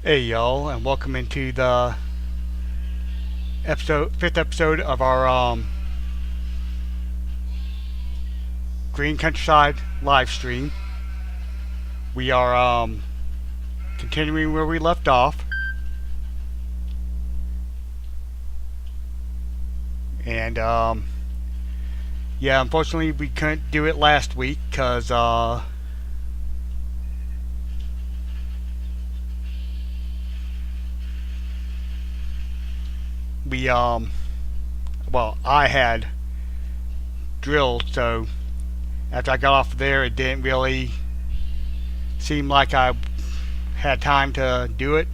Hey y'all, and welcome into the fifth episode of our Green Countryside live stream. We are continuing where we left off, and yeah, unfortunately we couldn't do it last week because we well, I had drilled, so after I got off there, it didn't really seem like I had time to do it.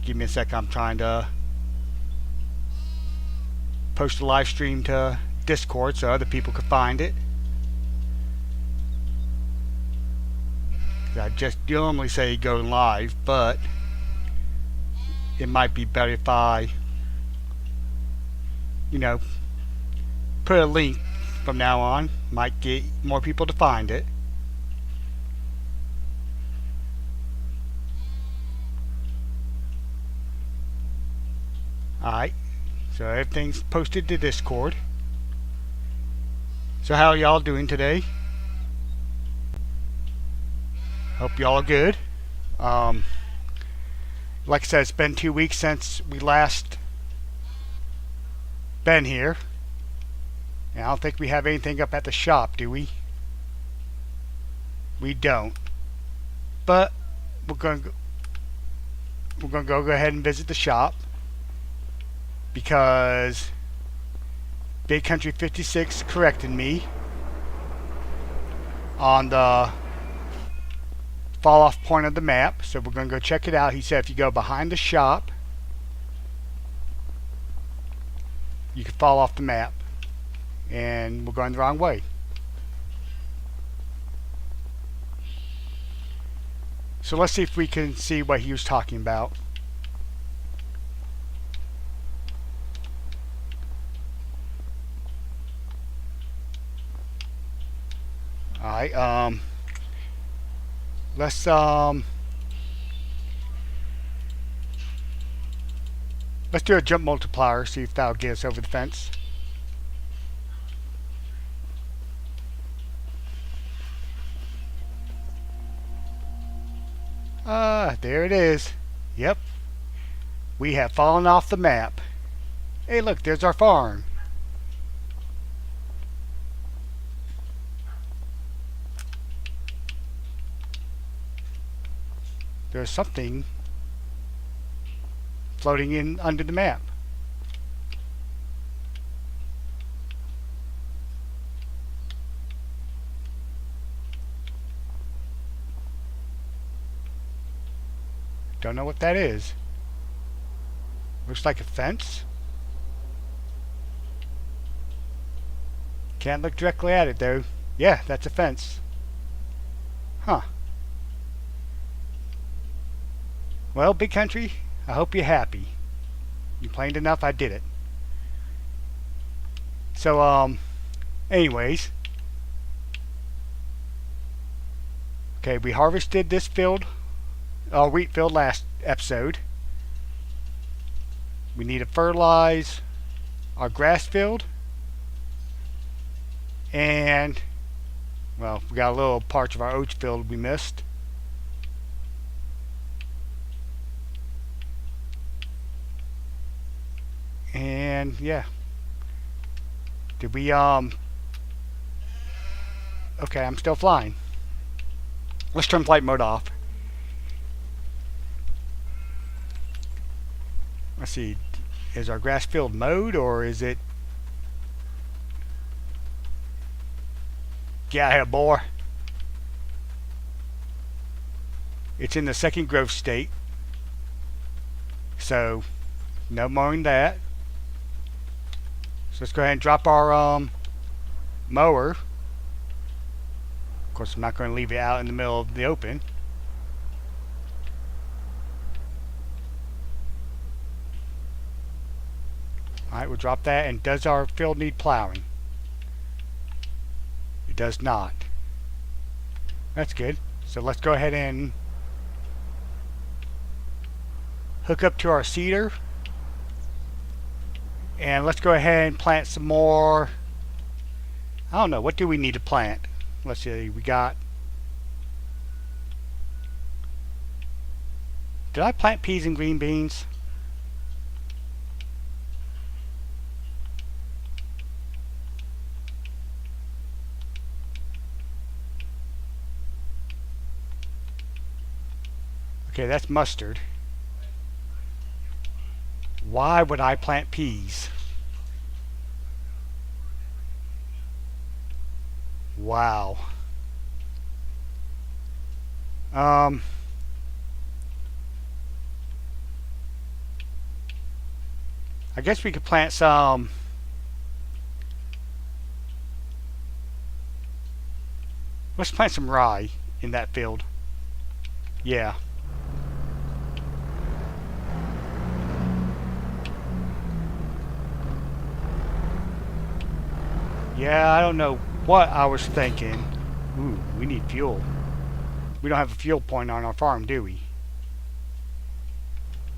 Give me a sec, I'm trying to post the live stream to Discord so other people could find it. I just normally say go live, but it might be better if I, put a link from now on. Might get more people to find it. Alright, so everything's posted to Discord. So how are y'all doing today? Hope y'all are good. Like I said, it's been 2 weeks since we last been here. And I don't think we have anything up at the shop, do we? We don't. But we're gonna go ahead and visit the shop, because Big Country 56 corrected me on the fall off point of the map, so we're going to go check it out. He said if you go behind the shop, you can fall off the map, and we're going the wrong way. So let's see if we can see what he was talking about. Alright, let's do a jump multiplier, see if that'll get us over the fence. There it is. Yep. We have fallen off the map. Hey look, there's our farm. There's something floating in under the map. Don't know what that is. Looks like a fence. Can't look directly at it though. Yeah, that's a fence. Huh. Well, Big Country, I hope you're happy. You complained enough, I did it. So, anyways. Okay, we harvested this field, wheat field last episode. We need to fertilize our grass field. And, well, we got a little parts of our oats field we missed. And yeah, did we okay, I'm still flying. Let's turn flight mode off. Let's see, is our grass field mode, or is it? Get out of here, boy. It's in the second growth state, so no mowing that. So let's go ahead and drop our mower. Of course, I'm not going to leave it out in the middle of the open. Alright, we'll drop that. And does our field need plowing? It does not. That's good. So let's go ahead and hook up to our seeder. And let's go ahead and plant some more. I don't know, what do we need to plant? Let's see, we got... Did I plant peas and green beans? Okay, that's mustard. Why would I plant peas? Wow. I guess we could plant some. Let's plant some rye in that field. Yeah. Yeah, I don't know what I was thinking. Ooh, we need fuel. We don't have a fuel point on our farm, do we?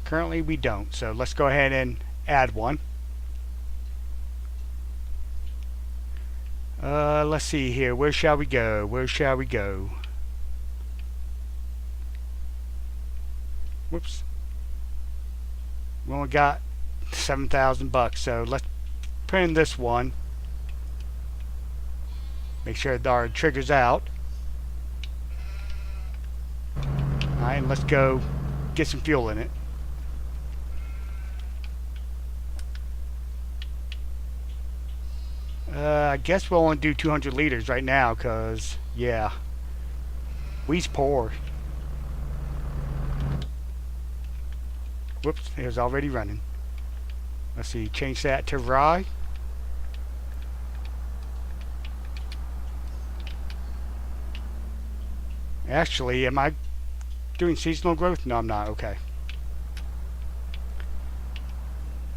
Currently we don't, so let's go ahead and add one. Let's see here. Where shall we go? Where shall we go? Whoops. We only got $7,000, so let's put in this one. Make sure that our trigger's out. Alright, and let's go get some fuel in it. I guess we'll only do 200 liters right now, because, yeah, we's poor. Whoops, it was already running. Let's see, change that to rye. Actually, am I doing seasonal growth? No, I'm not. Okay.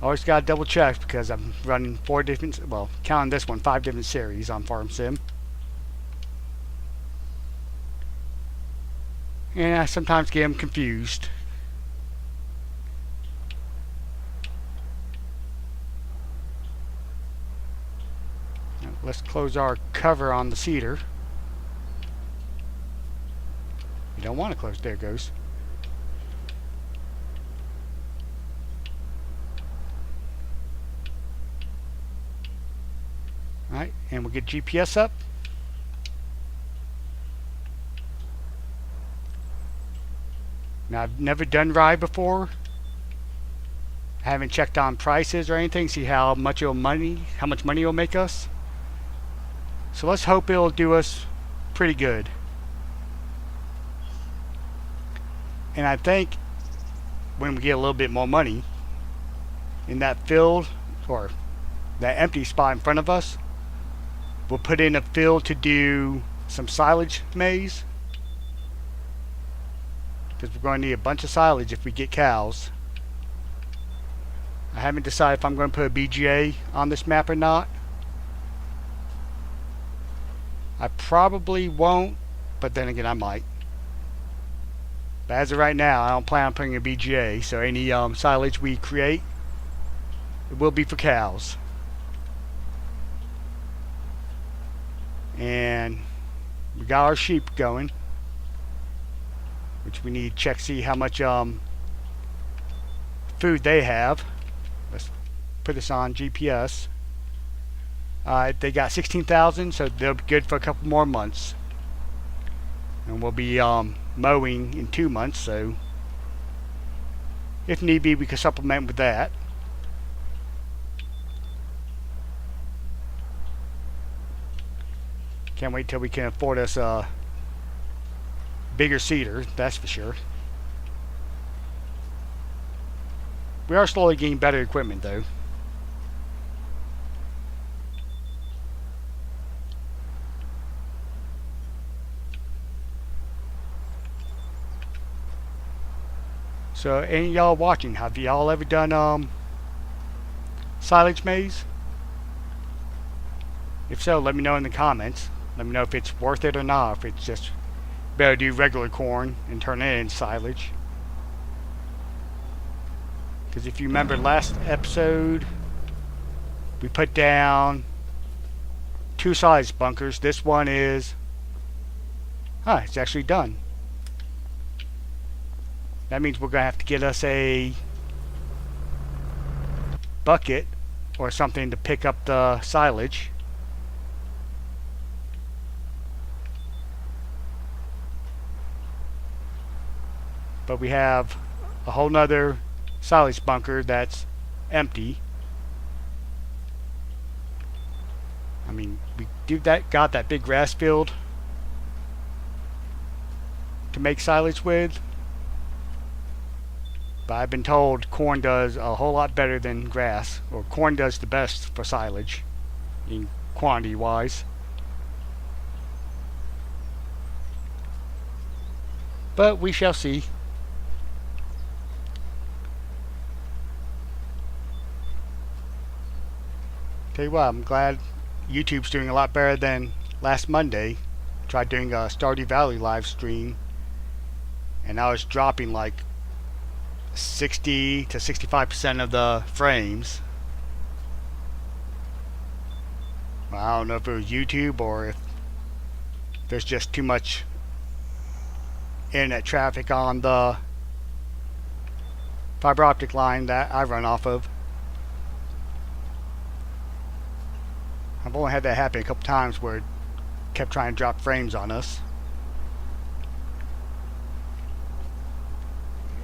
Always gotta double check because I'm running 4 different, well, counting this one, 5 different series on Farm Sim. And I sometimes get them confused. Now, let's close our cover on the seeder. You don't want to close. There it goes. Alright, and we'll get GPS up. Now, I've never done rye before. I haven't checked on prices or anything, see how much money it'll make us. So let's hope it'll do us pretty good. And I think when we get a little bit more money in that field, or that empty spot in front of us, we'll put in a field to do some silage maize, because we're going to need a bunch of silage if we get cows. I haven't decided if I'm going to put a BGA on this map or not. I probably won't, but then again I might. But as of right now, I don't plan on putting a BGA, so any silage we create, it will be for cows. And we got our sheep going, which we need to check, see how much food they have. Let's put this on GPS. They got 16,000, so they'll be good for a couple more months. And we'll be mowing in 2 months, so if need be, we can supplement with that. Can't wait till we can afford us a bigger seeder, that's for sure. We are slowly getting better equipment though. So any of y'all watching, have y'all ever done silage maize? If so, let me know in the comments. Let me know if it's worth it or not, if it's just better to do regular corn and turn it into silage. Because if you remember last episode, we put down 2 silage bunkers. This one is... it's actually done. That means we're going to have to get us a bucket or something to pick up the silage. But we have a whole nother silage bunker that's empty. I mean, we got that big grass field to make silage with. But I've been told corn does a whole lot better than grass, or corn does the best for silage, in quantity wise. But we shall see. Tell you what, I'm glad YouTube's doing a lot better than last Monday. Tried doing a Stardew Valley live stream, and I was dropping like 60 to 65% of the frames. Well, I don't know if it was YouTube or if there's just too much internet traffic on the fiber optic line that I run off of. I've only had that happen a couple times where it kept trying to drop frames on us.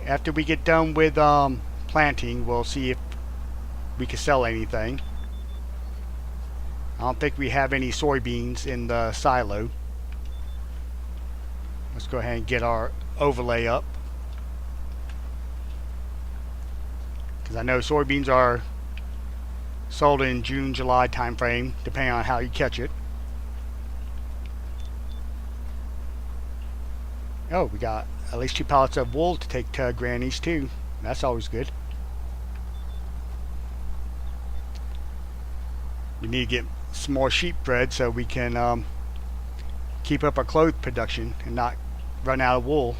After we get done with planting, we'll see if we can sell anything. I don't think we have any soybeans in the silo. Let's go ahead and get our overlay up, because I know soybeans are sold in June, July time frame, depending on how you catch it. Oh, we got at least 2 pallets of wool to take to Granny's too. That's always good. We need to get some more sheep bred so we can keep up our clothes production and not run out of wool.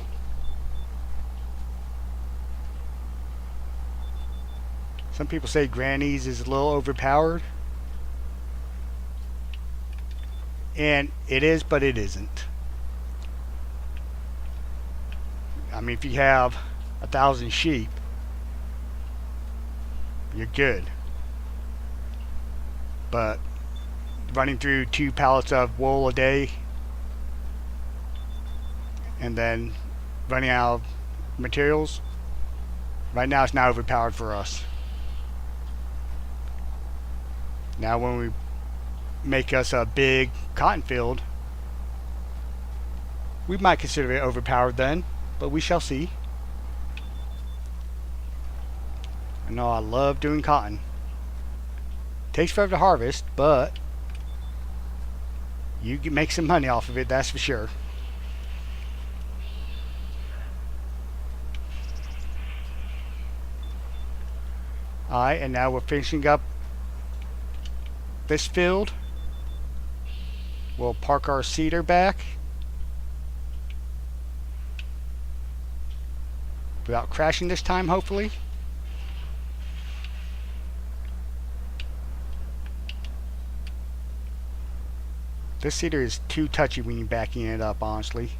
Some people say Granny's is a little overpowered. And it is, but it isn't. I mean, if you have 1,000 sheep, you're good. But running through 2 pallets of wool a day and then running out of materials, right now it's not overpowered for us. Now when we make us a big cotton field, we might consider it overpowered then, but we shall see. I know I love doing cotton. Takes forever to harvest, but you can make some money off of it, that's for sure. Alright, and now we're finishing up this field. We'll park our seeder back without crashing this time, hopefully. This seeder is too touchy when you're backing it up, honestly.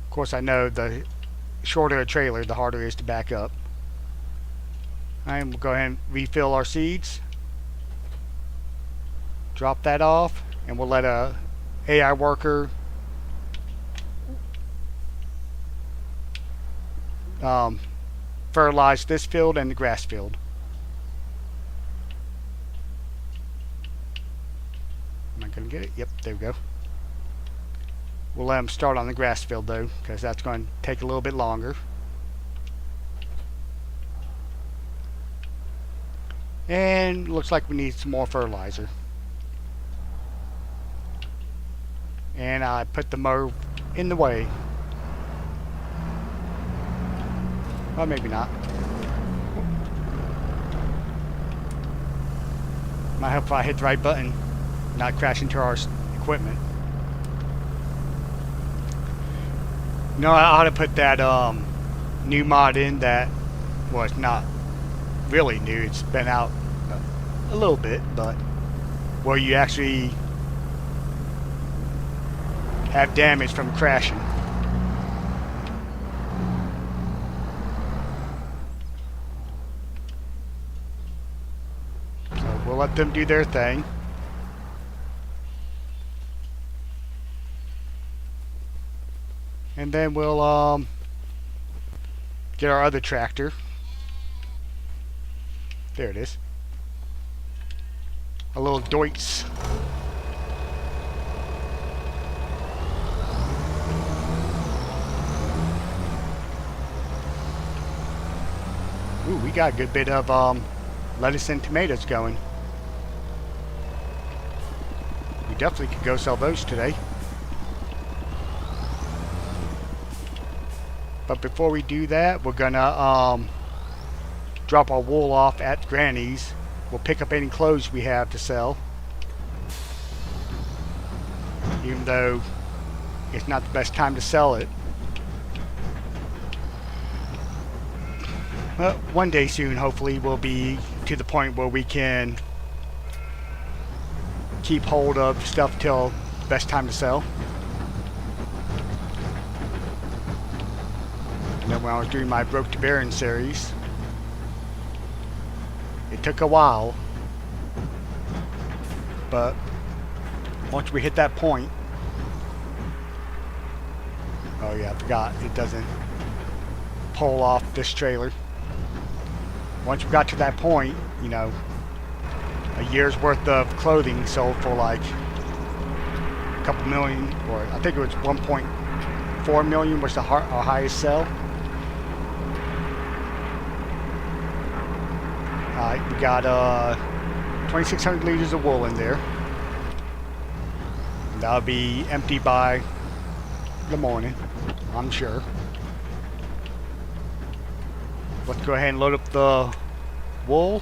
Of course, I know the shorter a trailer, the harder it is to back up. Alright, we'll go ahead and refill our seeds. Drop that off, and we'll let a AI worker fertilize this field and the grass field. Am I going to get it? Yep, there we go. We'll let them start on the grass field though, because that's going to take a little bit longer. And looks like we need some more fertilizer. And I put the mower in the way. Well, maybe not. Might help if I hit the right button, not crash into our equipment. No, I ought to put that new mod in that, well, it's not really new. It's been out a little bit, but where you actually have damage from crashing. So we'll let them do their thing. And then we'll get our other tractor. There it is. A little Deutz. Ooh, we got a good bit of lettuce and tomatoes going. We definitely could go sell those today. But before we do that, we're gonna drop our wool off at Granny's. We'll pick up any clothes we have to sell, even though it's not the best time to sell it. Well, one day soon, hopefully, we'll be to the point where we can keep hold of stuff till the best time to sell. And then when I was doing my Broke to Baron series, it took a while, but once we hit that point, oh yeah, I forgot, it doesn't pull off this trailer. Once we got to that point, you know, a year's worth of clothing sold for like a couple million, or I think it was 1.4 million was our highest sell. Alright, we got 2,600 liters of wool in there. And that'll be empty by the morning, I'm sure. Let's go ahead and load up the wool.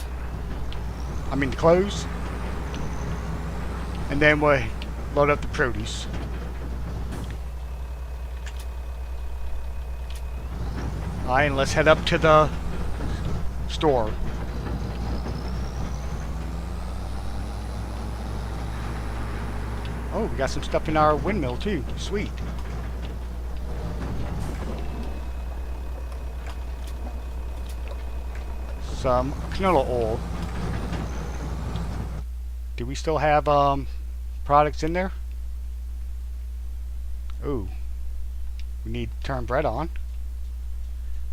I mean the clothes. And then we'll load up the produce. Alright, and let's head up to the store. Oh, we got some stuff in our windmill too. Sweet. Some canola oil. Do we still have products in there? Ooh. We need to turn bread on.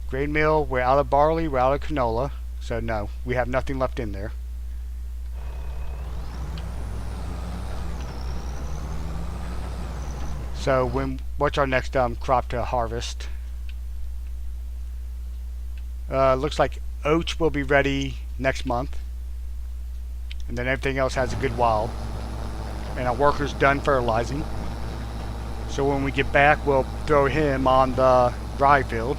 Grain mill, we're out of barley, we're out of canola. So no, we have nothing left in there. So what's our next crop to harvest? Looks like oats will be ready next month, and then everything else has a good while. And our worker's done fertilizing. So when we get back, we'll throw him on the rye field.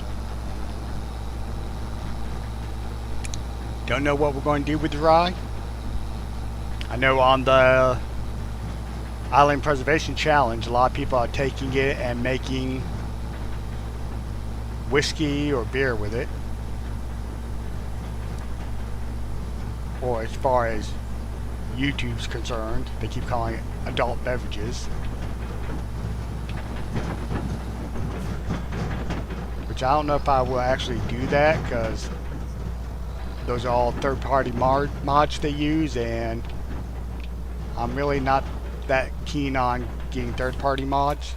Don't know what we're going to do with the rye. I know on the Island Preservation Challenge, a lot of people are taking it and making whiskey or beer with it. Or as far as YouTube's concerned, they keep calling it adult beverages. Which I don't know if I will actually do that, because those are all third-party mods they use, and I'm really not that keen on getting third-party mods.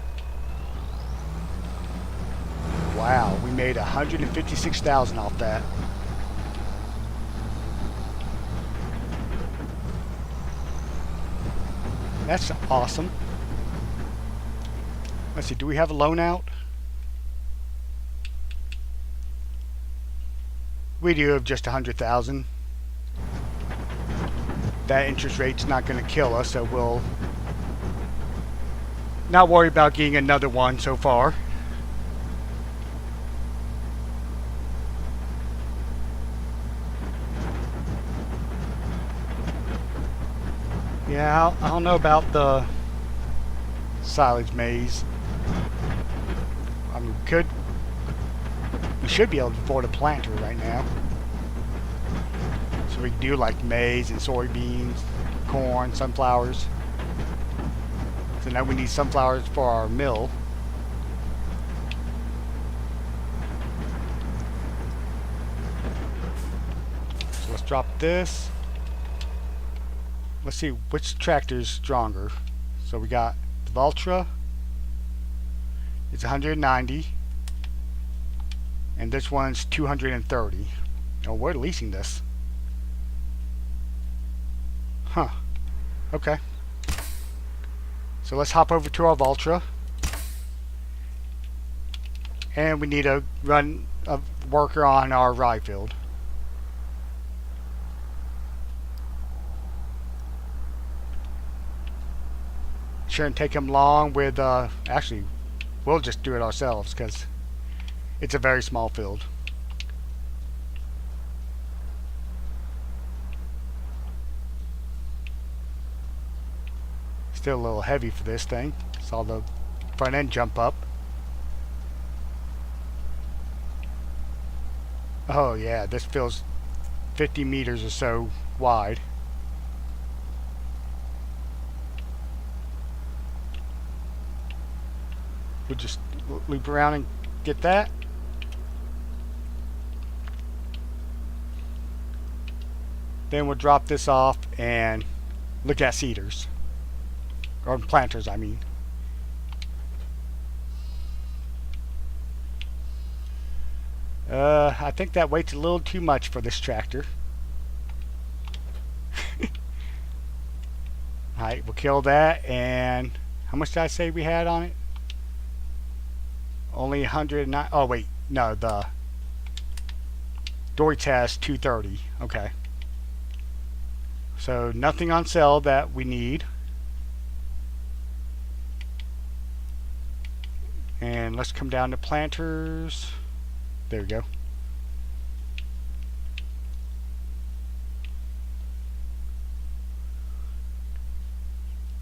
Wow, we made $156,000 off that. That's awesome. Let's see, do we have a loan out? We do have just 100,000. That interest rate's not going to kill us, so we'll not worry about getting another one so far. Yeah, I don't know about the silage maize. I mean, We should be able to afford a planter right now. So we can do like maize and soybeans, corn, sunflowers. So now we need sunflowers for our mill. So let's drop this. Let's see which tractor is stronger. So we got the Valtra. It's 190. And this one's 230. Oh, we're leasing this. Huh. Okay. So let's hop over to our Valtra. And we need to run a worker on our rye field. Shouldn't take him long with, actually, we'll just do it ourselves because it's a very small field. Still a little heavy for this thing. Saw the front end jump up. Oh yeah, this field's 50 meters or so wide. We'll just loop around and get that. Then we'll drop this off and look at seeders. Or planters, I mean. I think that weight's a little too much for this tractor. Alright, we'll kill that. And how much did I say we had on it? Only 109. Oh, wait. No, the Deutz has 230. Okay. So, nothing on sale that we need. And let's come down to planters. There we go.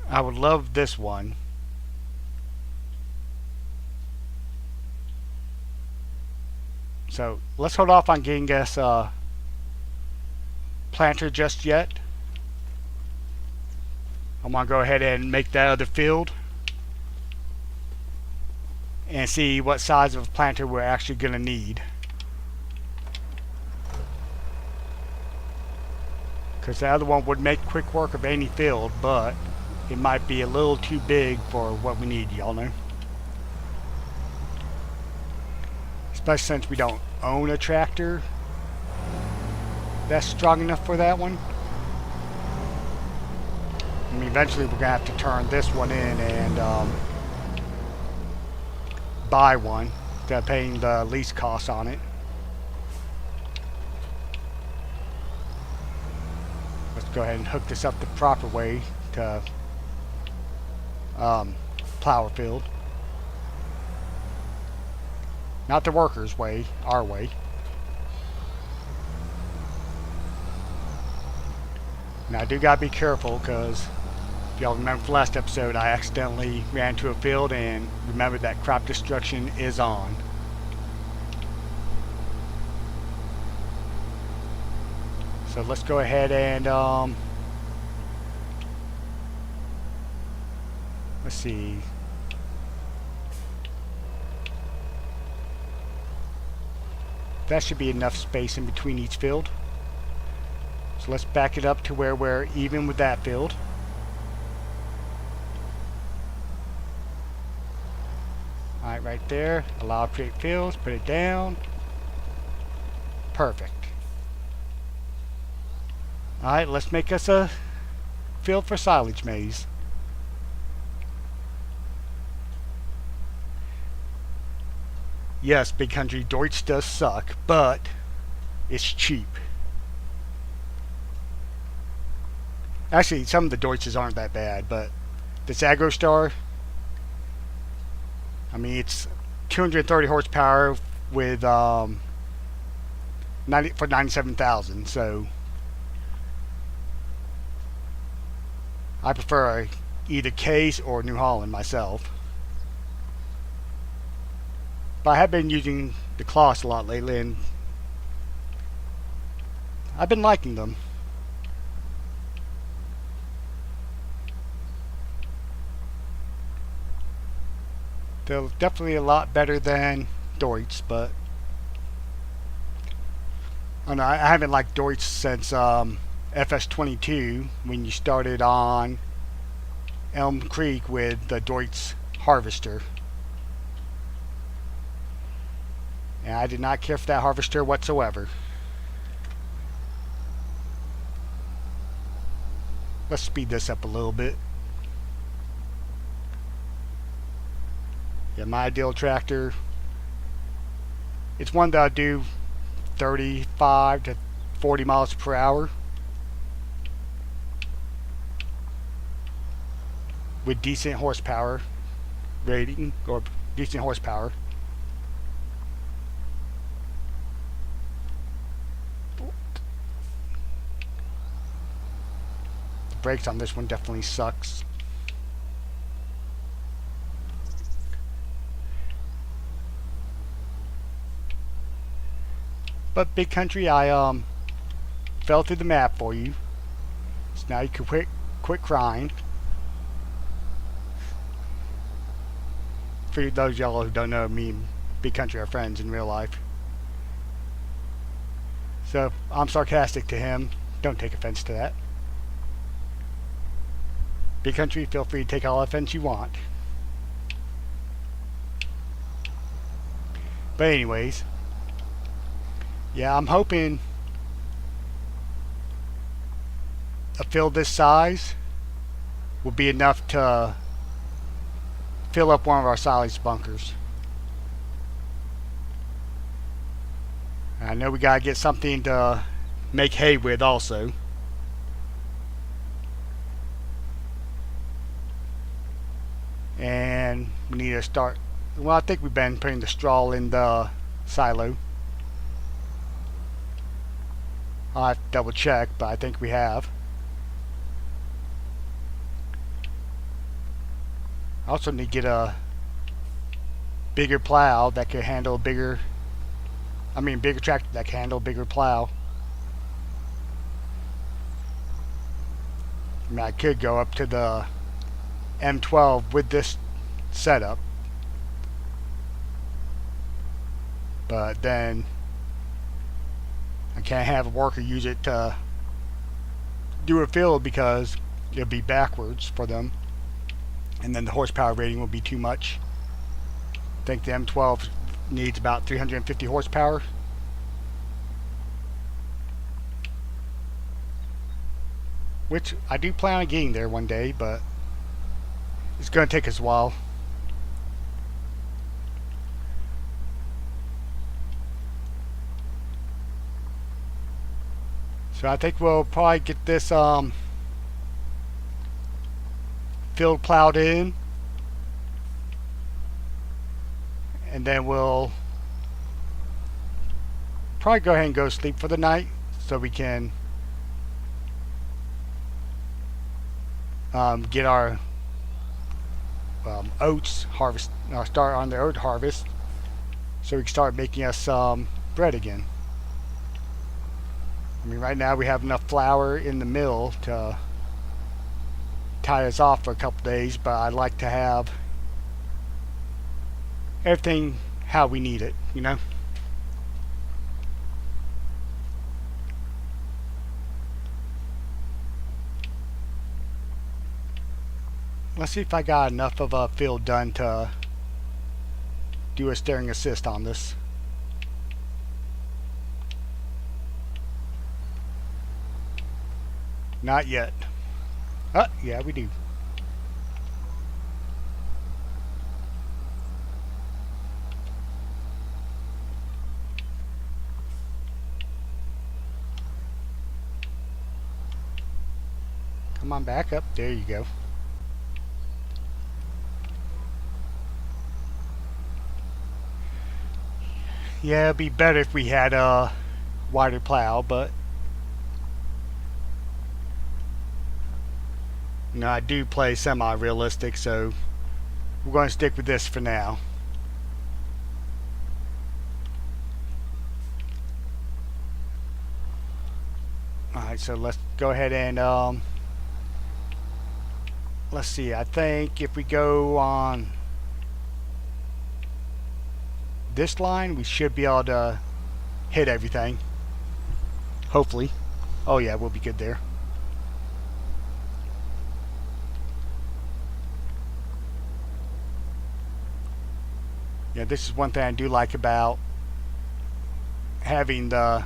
I would love this one. So let's hold off on getting us a planter just yet. I'm going to go ahead and make that other field and see what size of planter we're actually going to need. Because the other one would make quick work of any field, but it might be a little too big for what we need, y'all know. Especially since we don't own a tractor that's strong enough for that one. I mean, eventually we're going to have to turn this one in and buy one instead of paying the lease costs on it. Let's go ahead and hook this up the proper way to plow a field. Not the workers' way, our way. Now I do gotta be careful because if y'all remember the last episode, I accidentally ran into a field and remember that crop destruction is on. So let's go ahead and let's see. That should be enough space in between each field. So let's back it up to where we're even with that field. Alright, right there. Allow create fields. Put it down. Perfect. Alright, let's make us a field for silage maize. Yes, Big Country, Deutz does suck, but it's cheap. Actually, some of the Deutzes aren't that bad, but this AgroStar, I mean, it's 230 horsepower with 90 for 97,000. So I prefer either Case or New Holland myself. But I have been using the Kloss a lot lately, and I've been liking them. They're definitely a lot better than Deutz, but I don't know, I haven't liked Deutz since FS22 when you started on Elm Creek with the Deutz Harvester. And I did not care for that harvester whatsoever. Let's speed this up a little bit. Yeah, my ideal tractor, it's one that I do 35 to 40 miles per hour with decent horsepower rating, or decent horsepower. The brakes on this one definitely sucks. But Big Country, I fell through the map for you, so now you can quit crying. For those y'all who don't know, me and Big Country are friends in real life. So if I'm sarcastic to him, don't take offense to that. Big Country, feel free to take all offense you want. But anyways, yeah, I'm hoping a field this size will be enough to fill up one of our silage bunkers. I know we gotta get something to make hay with also. And we need to start, well, I think we've been putting the straw in the silo. I'll have to double check, but I think we have. I also need to get a bigger plow that can handle bigger tractor that can handle a bigger plow. I mean, I could go up to the M12 with this setup, but then I can't have a worker use it to do a field because it'll be backwards for them, and then the horsepower rating will be too much. I think the M12 needs about 350 horsepower. Which I do plan on getting there one day, but it's going to take us a while. So I think we'll probably get this field plowed in, and then we'll probably go ahead and go sleep for the night so we can get our oats harvest, start on the oat harvest, so we can start making us some bread again. I mean, right now we have enough flour in the mill to tie us off for a couple days, but I'd like to have everything how we need it, you know? Let's see if I got enough of a field done to do a steering assist on this. Not yet. Oh, yeah, we do. Come on back up. There you go. Yeah, it'd be better if we had a wider plow, but you know, I do play semi-realistic, so we're going to stick with this for now. Alright, so let's go ahead and let's see, I think if we go on this line, we should be able to hit everything. Hopefully. Oh yeah, we'll be good there. Yeah, this is one thing I do like about having the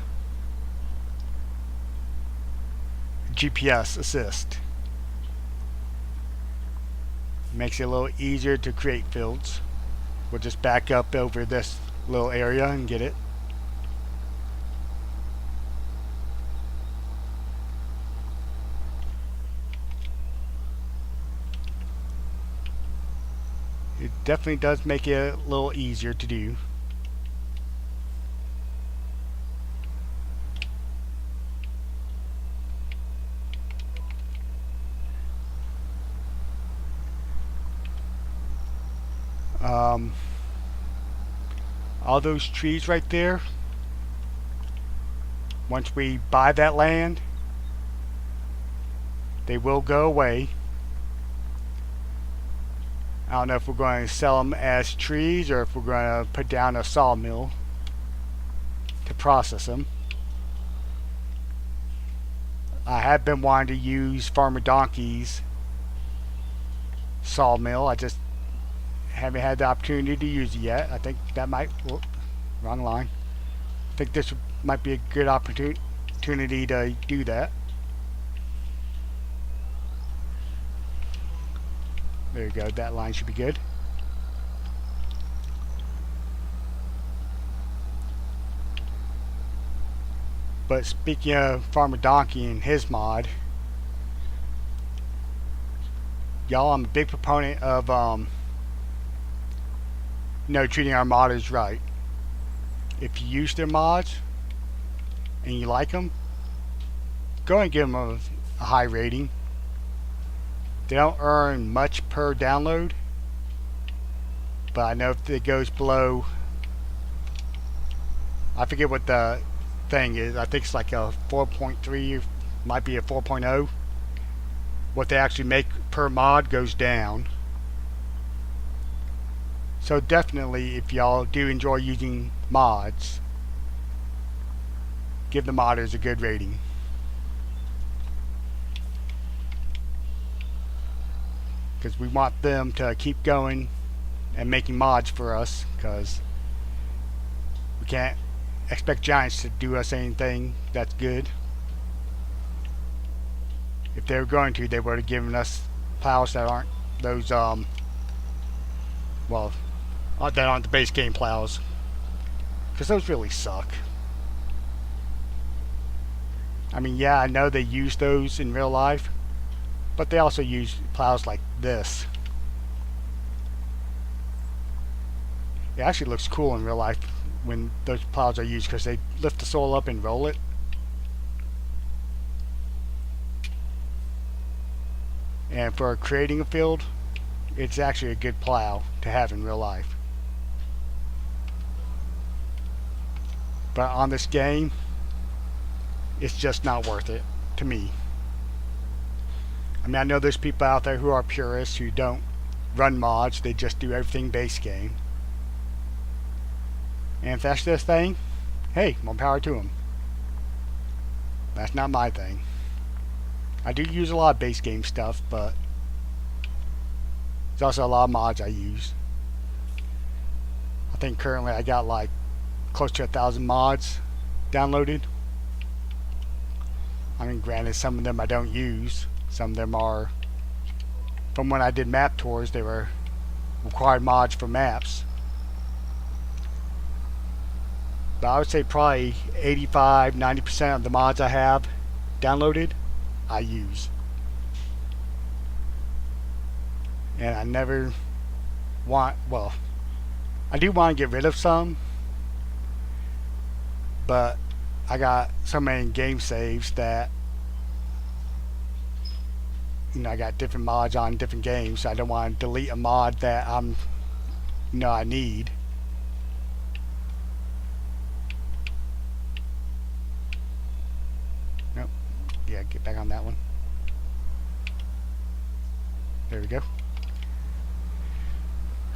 GPS assist. Makes it a little easier to create fields. We'll just back up over this little area and get it. It definitely does make it a little easier to do. All those trees right there, once we buy that land, they will go away. I don't know if we're going to sell them as trees or if we're going to put down a sawmill to process them. I have been wanting to use Farmer Donkey's sawmill. I just haven't had the opportunity to use it yet. I think that might, wrong line. I think this might be a good opportunity to do that. There you go, that line should be good. But speaking of Farmer Donkey and his mod, y'all, I'm a big proponent of treating our modders right. If you use their mods and you like them, go and give them a high rating. They don't earn much per download, but I know if it goes below, I forget what the thing is, I think it's like a 4.3, might be a 4.0, what they actually make per mod goes down. So definitely, if y'all do enjoy using mods, give the modders a good rating. Because we want them to keep going and making mods for us, because we can't expect Giants to do us anything that's good. If they were going to, they would have given us plows that aren't those well, that aren't the base game plows, because those really suck. I mean, yeah, I know they use those in real life, but they also use plows like this. It actually looks cool in real life when those plows are used, because they lift the soil up and roll it. And for creating a field, it's actually a good plow to have in real life. But on this game, it's just not worth it to me. I mean, I know there's people out there who are purists who don't run mods, they just do everything base game. And if that's their thing, hey, more power to them. That's not my thing. I do use a lot of base game stuff, but there's also a lot of mods I use. I think currently I got like close to 1,000 mods downloaded. I mean, granted, some of them I don't use. Some of them are from when I did map tours, they were required mods for maps. But I would say probably 85–90% of the mods I have downloaded, I use. And I never want, well, I do want to get rid of some, but I got so many game saves that, you know, I got different mods on different games, so I don't want to delete a mod that I need. Nope. get back on that one. There we go.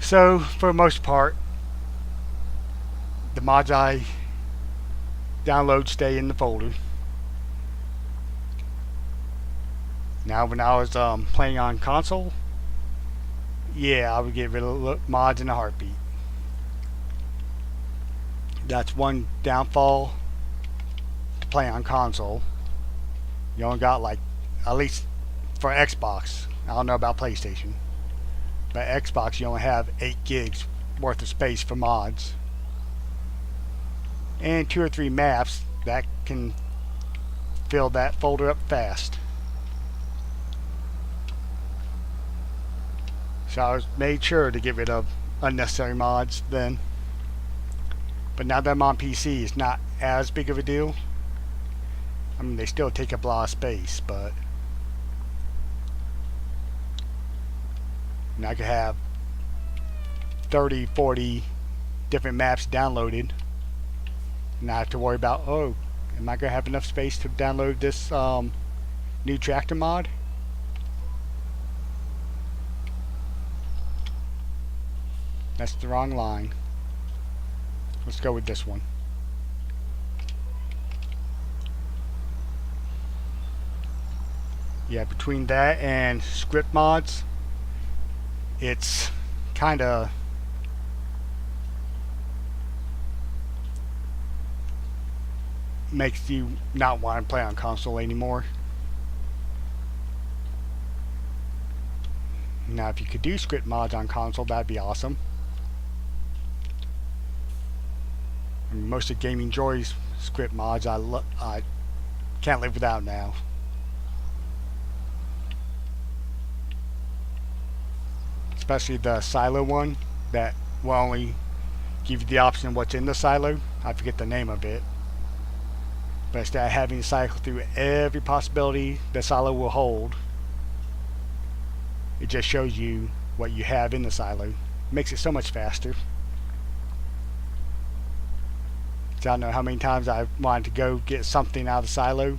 So, for the most part, the mods I download stay in the folder. Now, when I was playing on console, yeah, I would get rid of mods in a heartbeat. That's one downfall to play on console. You only got like, at least for Xbox, I don't know about PlayStation, but Xbox you only have 8 gigs worth of space for mods. And 2 or 3 maps that can fill that folder up fast. So I made sure to get rid of unnecessary mods then. But now that I'm on PC, it's not as big of a deal. I mean, they still take up a lot of space, but I could have 30, 40 different maps downloaded. Not have to worry about, oh, am I going to have enough space to download this new tractor mod? That's the wrong line. Let's go with this one. Yeah, between that and script mods, it's kind of makes you not want to play on console anymore. Now, if you could do script mods on console, that'd be awesome. I mean, most of Gaming Joy's script mods I can't live without now. Especially the silo one that will only give you the option of what's in the silo. I forget the name of it. But instead of having to cycle through every possibility the silo will hold, it just shows you what you have in the silo. It makes it so much faster. So I don't know how many times I wanted to go get something out of the silo,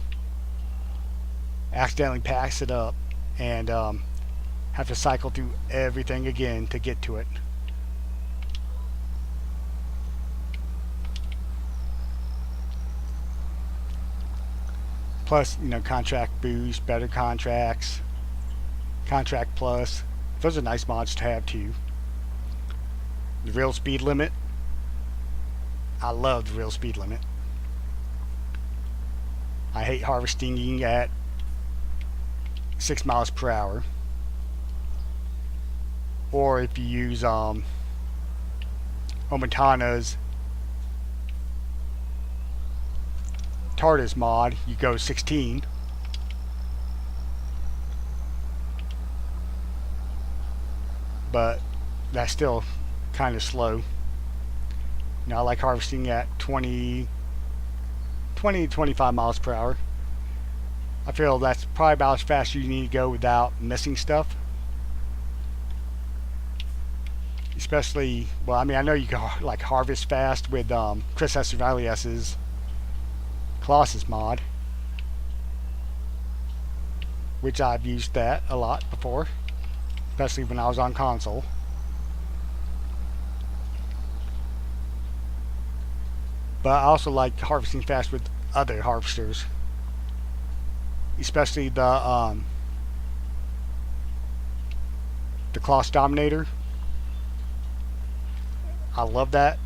accidentally pass it up, and have to cycle through everything again to get to it. Plus, you know, contract boost, better contracts, contract plus. Those are nice mods to have too. The real speed limit. I love the real speed limit. I hate harvesting at 6 miles per hour. Or if you use Omitana's TARDIS mod, you go 16. But that's still kind of slow. You know, I like harvesting at 20 to 25 miles per hour. I feel that's probably about as fast as you need to go without missing stuff. Especially, well, I mean, I know you can like harvest fast with Chris Esravalias's Colossus mod, which I've used that a lot before, especially when I was on console. But I also like harvesting fast with other harvesters, especially the Colossus Dominator. I love that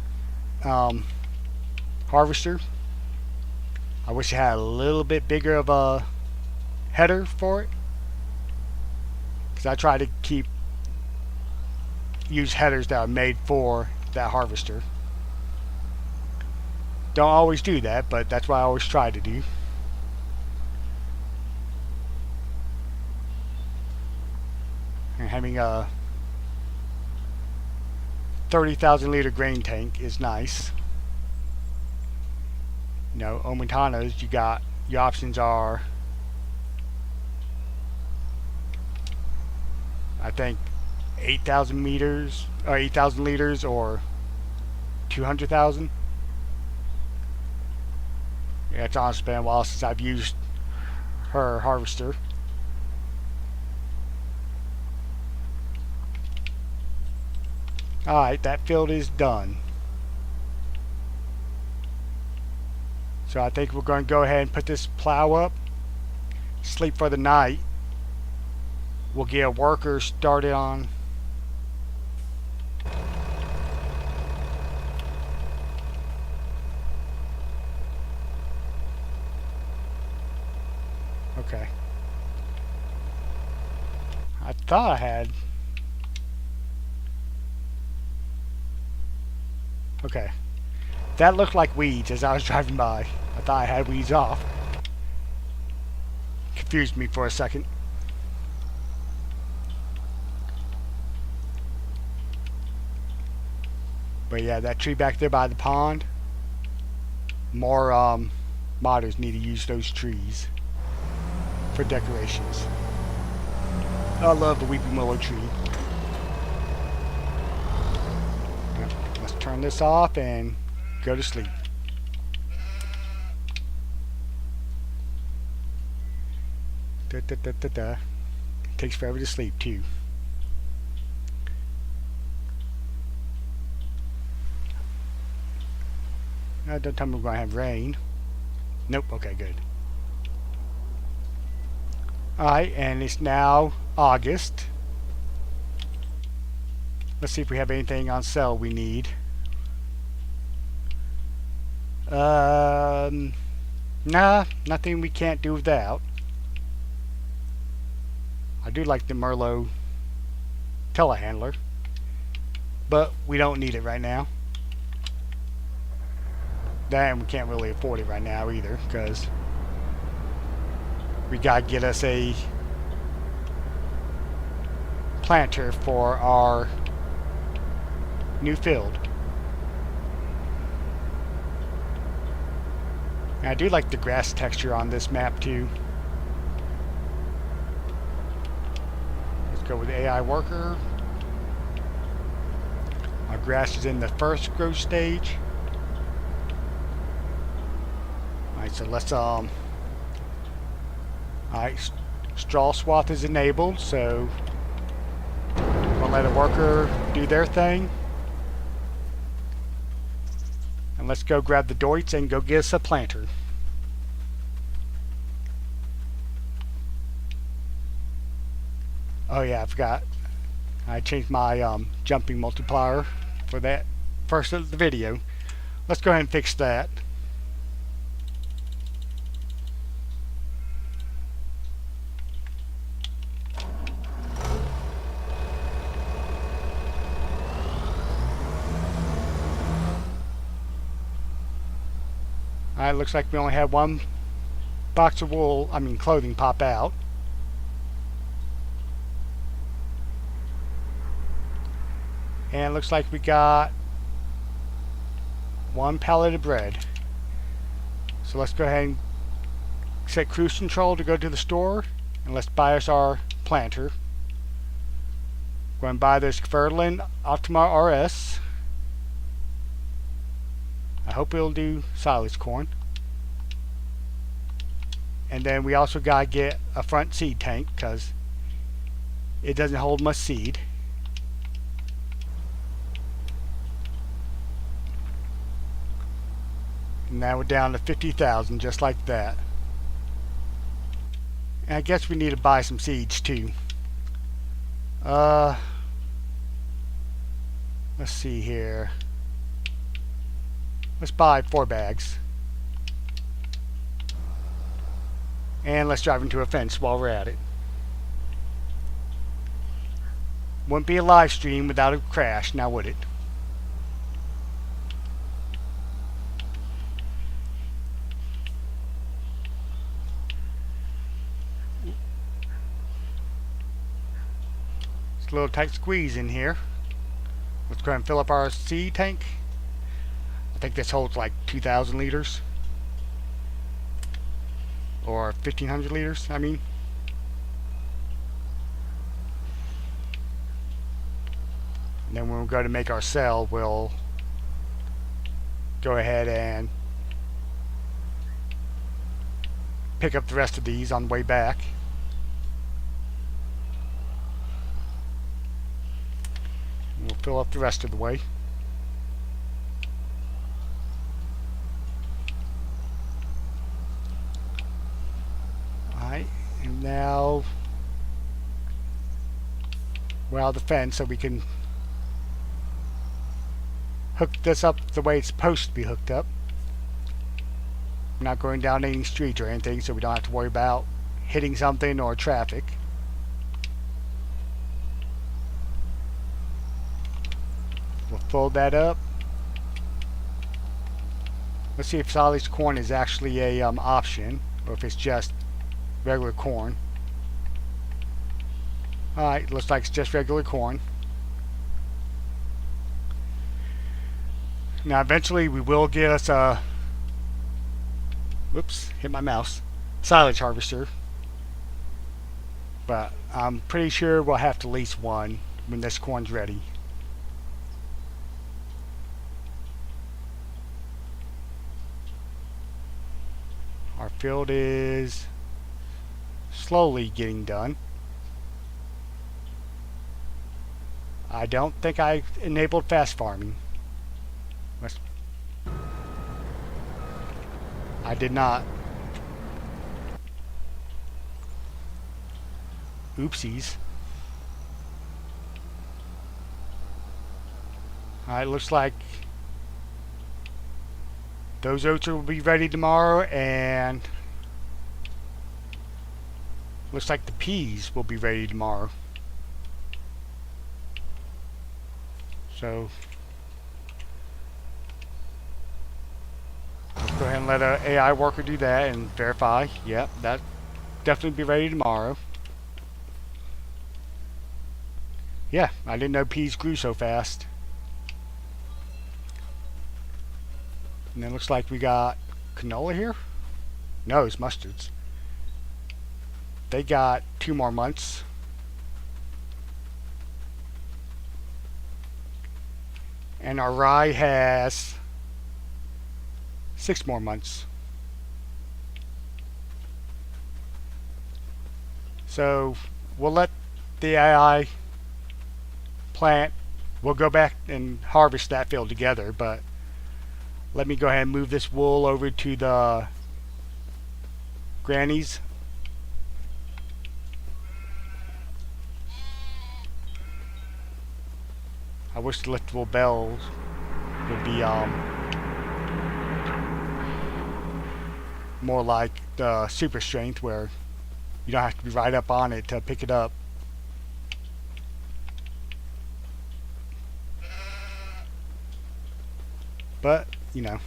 harvester. I wish it had a little bit bigger of a header for it, because I try to use headers that are made for that harvester. Don't always do that, but that's what I always try to do. And having a 30,000 liter grain tank is nice. You know, Omitana's, you got, your options are, I think, 8,000 meters, or 8,000 liters, or 200,000. Yeah, it's honestly been a while since I've used her harvester. Alright, that field is done. So I think we're going to go ahead and put this plow up, sleep for the night. We'll get a worker started on. Okay. I thought I had. Okay. That looked like weeds as I was driving by. I thought I had weeds off. Confused me for a second. But yeah, that tree back there by the pond. More modders need to use those trees for decorations. I love the weeping willow tree. Yep, let's turn this off and go to sleep. Takes forever to sleep too. Don't tell me we're going to have rain. Nope, okay, good. Alright, and it's now August. Let's see if we have anything on sale we need. Nah, nothing we can't do without. I do like the Merlot telehandler, but we don't need it right now. Damn, we can't really afford it right now either, because we gotta get us a planter for our new field. And I do like the grass texture on this map too. Let's go with AI worker. Our grass is in the first growth stage. Alright, so let's alright, straw swath is enabled, so we'll let a worker do their thing. And let's go grab the Deutz and go get us a planter. Oh yeah, I forgot. I changed my jumping multiplier for that first of the video. Let's go ahead and fix that. Alright, looks like we only have one box of clothing pop out. And it looks like we got one pallet of bread. So let's go ahead and set cruise control to go to the store, and let's buy us our planter. We're going to buy this Fertilin Optima RS. I hope it'll do silage corn. And then we also gotta get a front seed tank because it doesn't hold much seed. And now we're down to 50,000 just like that. And I guess we need to buy some seeds too. Let's see here. Let's buy 4 bags. And let's drive into a fence while we're at it. Wouldn't be a live stream without a crash, now would it? It's a little tight squeeze in here. Let's go ahead and fill up our seed tank. I think this holds like 2,000 liters. Or 1,500 liters, I mean. And then when we go to make our cell, we'll go ahead and pick up the rest of these on the way back. We'll fill up the rest of the way. Alright, and now we're out of the fence, so we can hook this up the way it's supposed to be hooked up. We're not going down any streets or anything, so we don't have to worry about hitting something or traffic. We'll fold that up. Let's see if silage corn is actually a option, or if it's just regular corn. Alright, looks like it's just regular corn. Now eventually we will get us a, whoops, hit my mouse, silage harvester. But I'm pretty sure we'll have to lease one when this corn's ready. Our field is slowly getting done. I don't think I enabled fast farming. I did not. Oopsies. Alright, looks like those oats will be ready tomorrow, and looks like the peas will be ready tomorrow. So let's go ahead and let an AI worker do that and verify. Yep, that definitely be ready tomorrow. Yeah, I didn't know peas grew so fast. And then looks like we got canola here. No, it's mustards. They got 2 more months. And our rye has 6 more months. So we'll let the AI plant. We'll go back and harvest that field together, but let me go ahead and move this wool over to the grannies. I wish the liftable bells would be more like the super strength, where you don't have to be right up on it to pick it up. But, you know,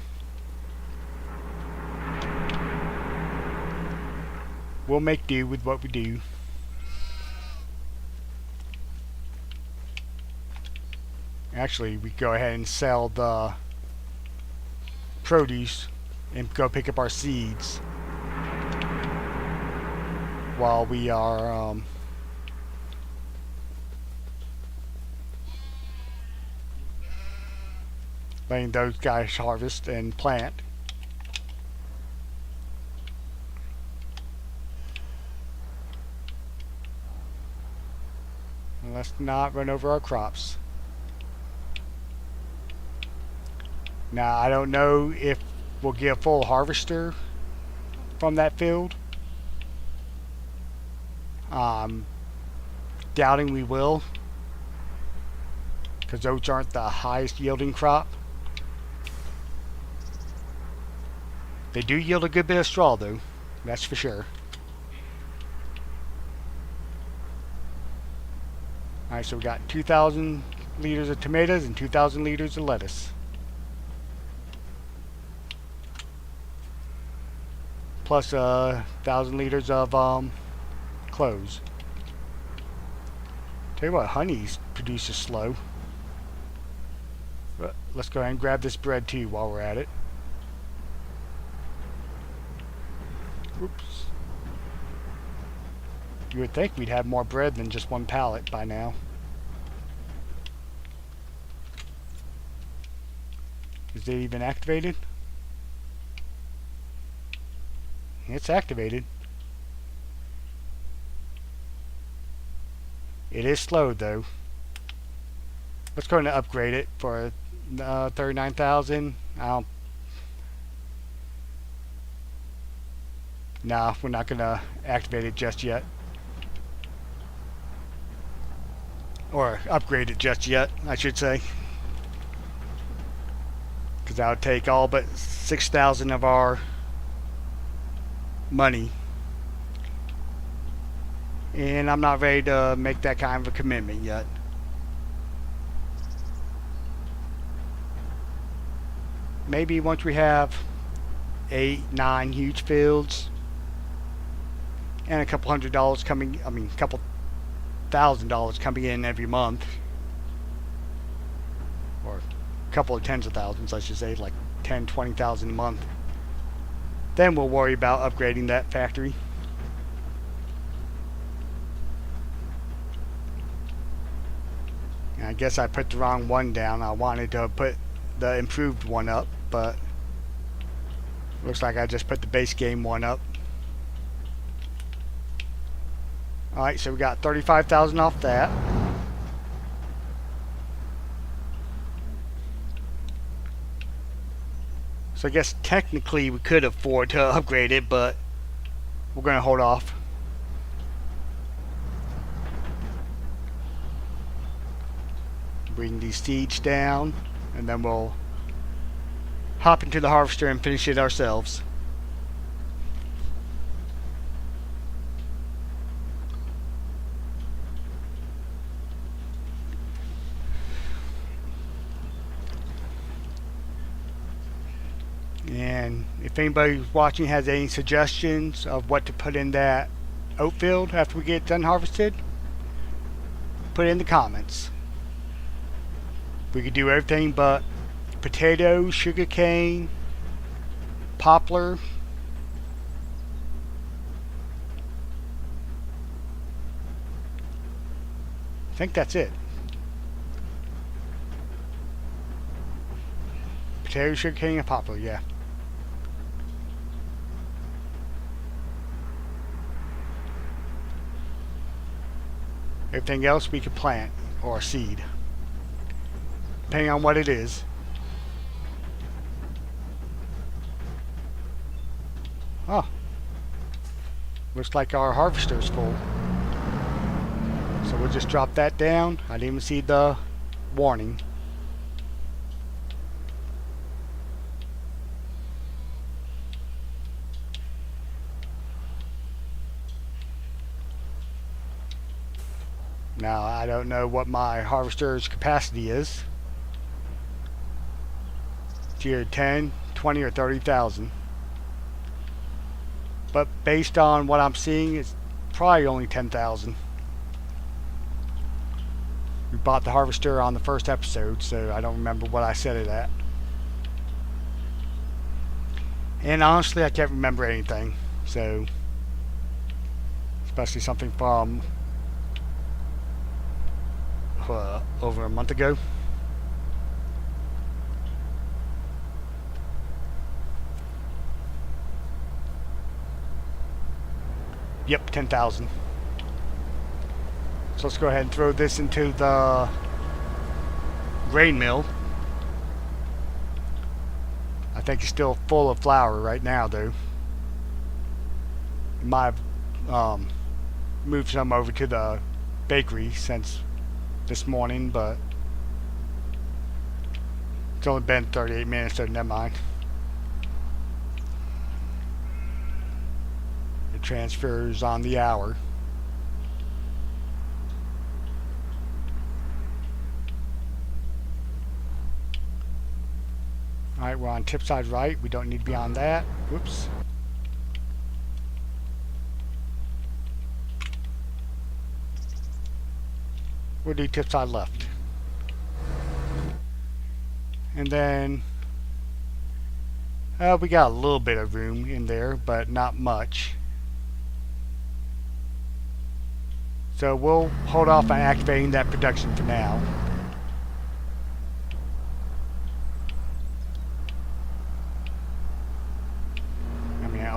we'll make do with what we do. Actually, we go ahead and sell the produce and go pick up our seeds while we are letting those guys harvest and plant. And let's not run over our crops. Now, I don't know if we'll get a full harvester from that field. Doubting we will, because oats aren't the highest yielding crop. They do yield a good bit of straw, though, that's for sure. Alright, so we got 2,000 liters of tomatoes and 2,000 liters of lettuce. Plus 1,000 liters of cloves. Tell you what, honey produces slow. But let's go ahead and grab this bread too while we're at it. Oops. You would think we'd have more bread than just one pallet by now. Is it even activated? it's activated. It is slow though. Let's go and upgrade it for 39,000. Nah, we're not gonna activate it just yet. Or upgrade it just yet, I should say. Because that would take all but 6,000 of our money. And I'm not ready to make that kind of a commitment yet. Maybe once we have 8, 9 huge fields and a couple $100 coming, a couple $1,000 coming in every month, or a couple of tens of thousands, I should say, like 10, 20,000 a month, then we'll worry about upgrading that factory. And I guess I put the wrong one down. I wanted to put the improved one up, but looks like I just put the base game one up. Alright, so we got 35,000 off that. So I guess technically we could afford to upgrade it, but we're going to hold off. Bring these seeds down, and then we'll hop into the harvester and finish it ourselves. And if anybody watching has any suggestions of what to put in that oat field after we get done harvested, put it in the comments. We could do everything but potato, sugarcane, poplar. I think that's it. Potato, sugarcane, and poplar, yeah. Everything else we could plant or seed, depending on what it is. Oh, looks like our harvester's full. So we'll just drop that down. I didn't even see the warning. Now, I don't know what my harvester's capacity is. It's either 10, 20, or 30,000. But based on what I'm seeing, it's probably only 10,000. We bought the harvester on the first episode, so I don't remember what I set it at. And honestly, I can't remember anything. So, especially something from over a month ago. Yep, 10,000. So let's go ahead and throw this into the grain mill. I think it's still full of flour right now, though. Might have moved some over to the bakery since this morning, but it's only been 38 minutes, so never mind. It transfers on the hour. Alright, we're on tip side right. We don't need to be on that. Whoops. We'll do tip side left. And then we got a little bit of room in there, but not much. So we'll hold off on activating that production for now.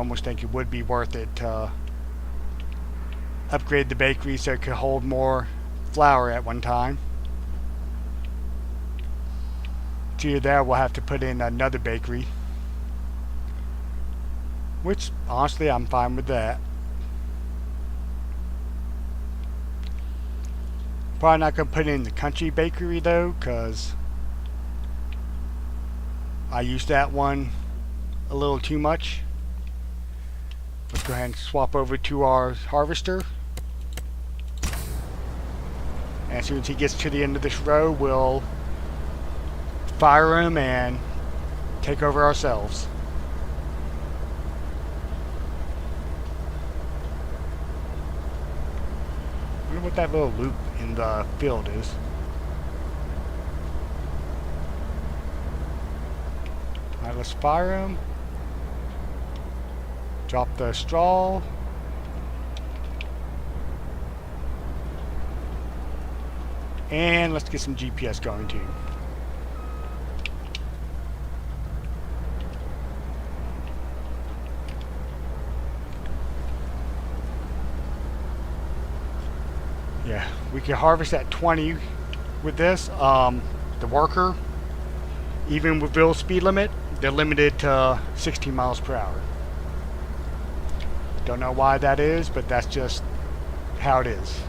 almost think it would be worth it to upgrade the bakery so it could hold more flour at one time. To do that, we'll have to put in another bakery, which honestly I'm fine with that. Probably not going to put in the country bakery though, because I used that one a little too much. Let's go ahead and swap over to our harvester. And as soon as he gets to the end of this row, we'll fire him and take over ourselves. I wonder what that little loop in the field is. Alright, let's fire him. Drop the straw. And let's get some GPS going too. Yeah, we can harvest at 20 with this. The worker, even with Ville speed limit, they're limited to 16 miles per hour. Don't know why that is, but that's just how it is.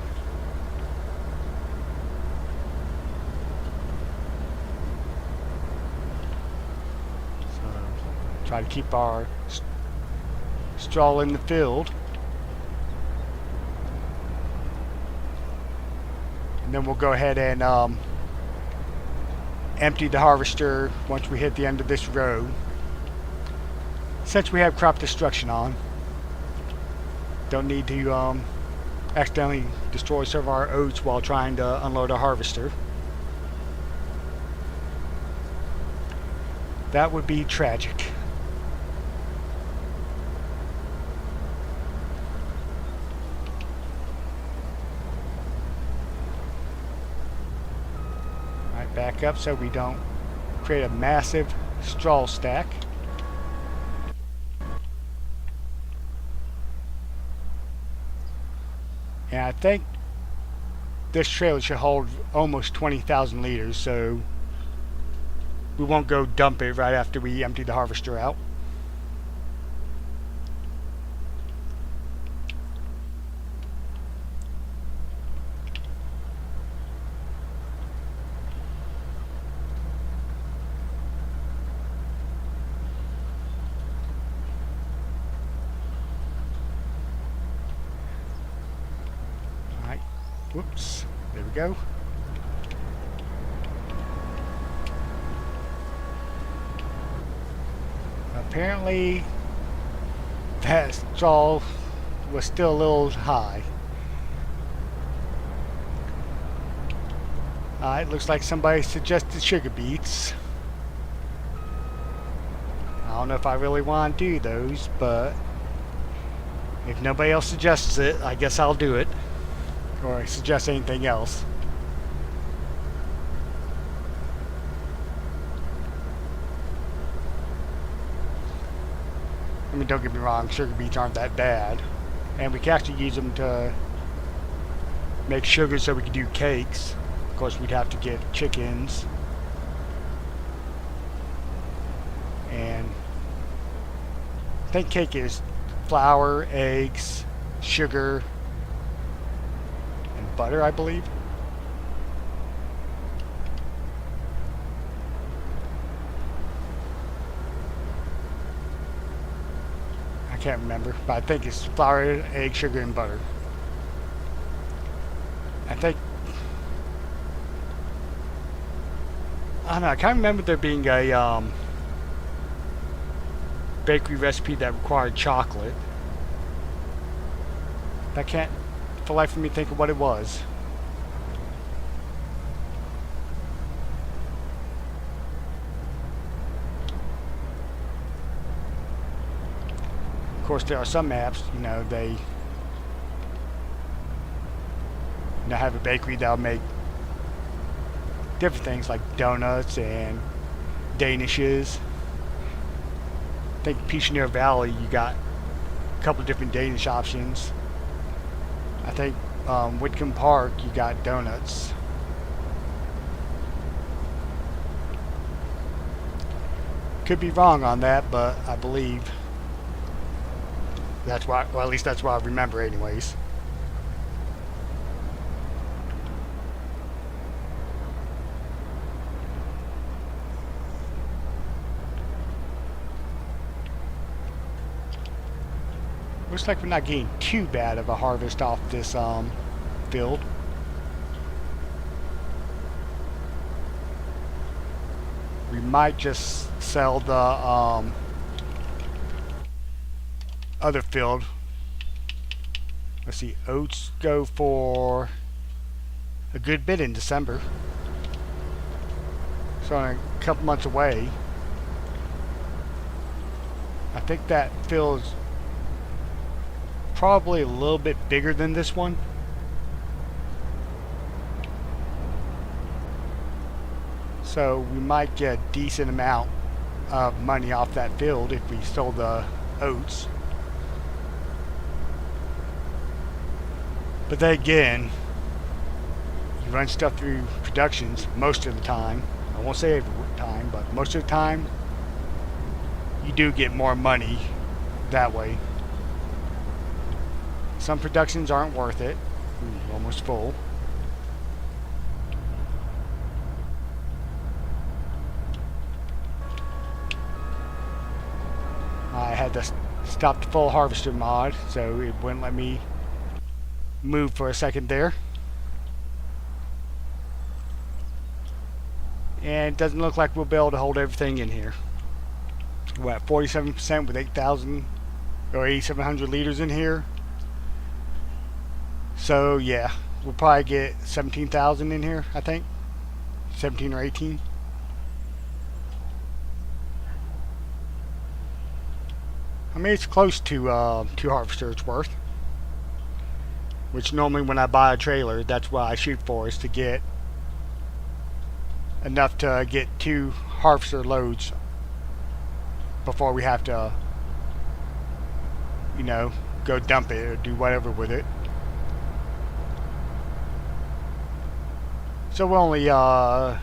So, try to keep our straw in the field. And then we'll go ahead and empty the harvester once we hit the end of this row. Since we have crop destruction on, don't need to accidentally destroy some of our oats while trying to unload our harvester. That would be tragic. Alright, back up so we don't create a massive straw stack. And I think this trailer should hold almost 20,000 liters, so we won't go dump it right after we empty the harvester out. Whoops, there we go. Apparently that straw was still a little high. It looks like somebody suggested sugar beets. I don't know if I really want to do those, but if nobody else suggests it, I guess I'll do it. Or suggest anything else. I mean, don't get me wrong, sugar beets aren't that bad. And we can actually use them to make sugar so we can do cakes. Of course, we'd have to get chickens. And I think cake is flour, eggs, sugar, butter, I believe. I can't remember, but I think it's flour, egg, sugar, and butter. I think, I don't know, I can't remember there being a bakery recipe that required chocolate. I can't for the life of me think of what it was. Of course, there are some apps, you know, they have a bakery that'll make different things like donuts and danishes. I think Pichenier Valley, you got couple of different Danish options. I think Whitcomb Park, you got donuts. Could be wrong on that, but I believe that's why, well, at least that's what I remember anyways. Looks like we're not getting too bad of a harvest off this field. We might just sell the other field. Let's see, oats go for a good bit in December. So in a couple months away. I think that field's probably a little bit bigger than this one. So we might get a decent amount of money off that field if we sold the oats. But then again, you run stuff through productions most of the time. I won't say every time, but most of the time you do get more money that way. Some productions aren't worth it. Almost full. I had to stop the full harvester mod, so it wouldn't let me move for a second there. And it doesn't look like we'll be able to hold everything in here. We're at 47% with 8,000 or 8,700 liters in here. So yeah, we'll probably get 17,000 in here, I think. 17 or 18. I mean, it's close to 2 harvesters worth. Which normally when I buy a trailer, that's what I shoot for, is to get enough to get 2 harvester loads before we have to, you know, go dump it or do whatever with it. So we're only, what,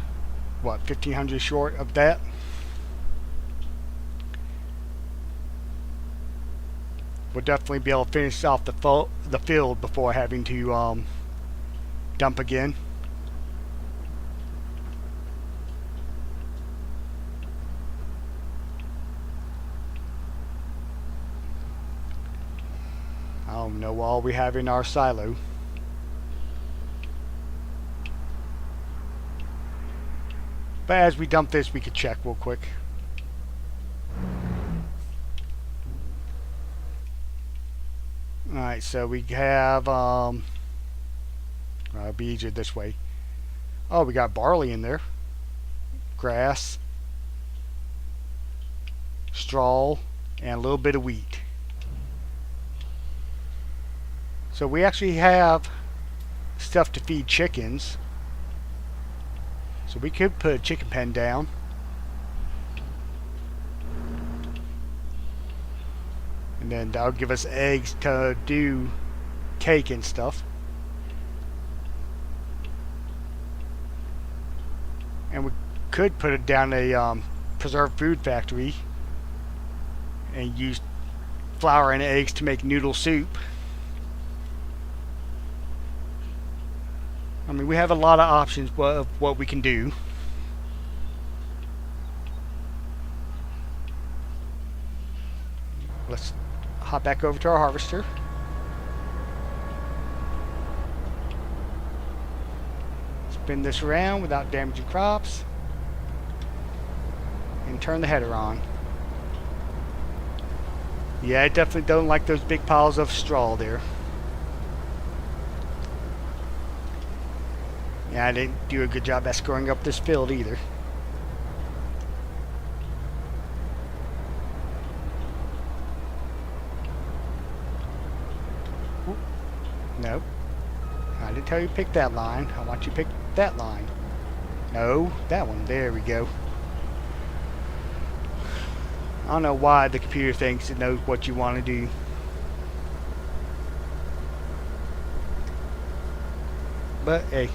1,500 short of that. We'll definitely be able to finish off the field before having to dump again. I don't know what all we have in our silo. But as we dump this, we could check real quick. Alright, so we have, it'll be easier this way. Oh, we got barley in there. Grass. Straw. And a little bit of wheat. So we actually have stuff to feed chickens. So we could put a chicken pen down. And then that'll give us eggs to do cake and stuff. And we could put it down a preserved food factory and use flour and eggs to make noodle soup. I mean, we have a lot of options of what we can do. Let's hop back over to our harvester. Spin this around without damaging crops. And turn the header on. Yeah, I definitely don't like those big piles of straw there. Yeah, I didn't do a good job escorting up this field either. Ooh. Nope. I didn't tell you to pick that line. I want you to pick that line. No, that one. There we go. I don't know why the computer thinks it knows what you want to do. But hey,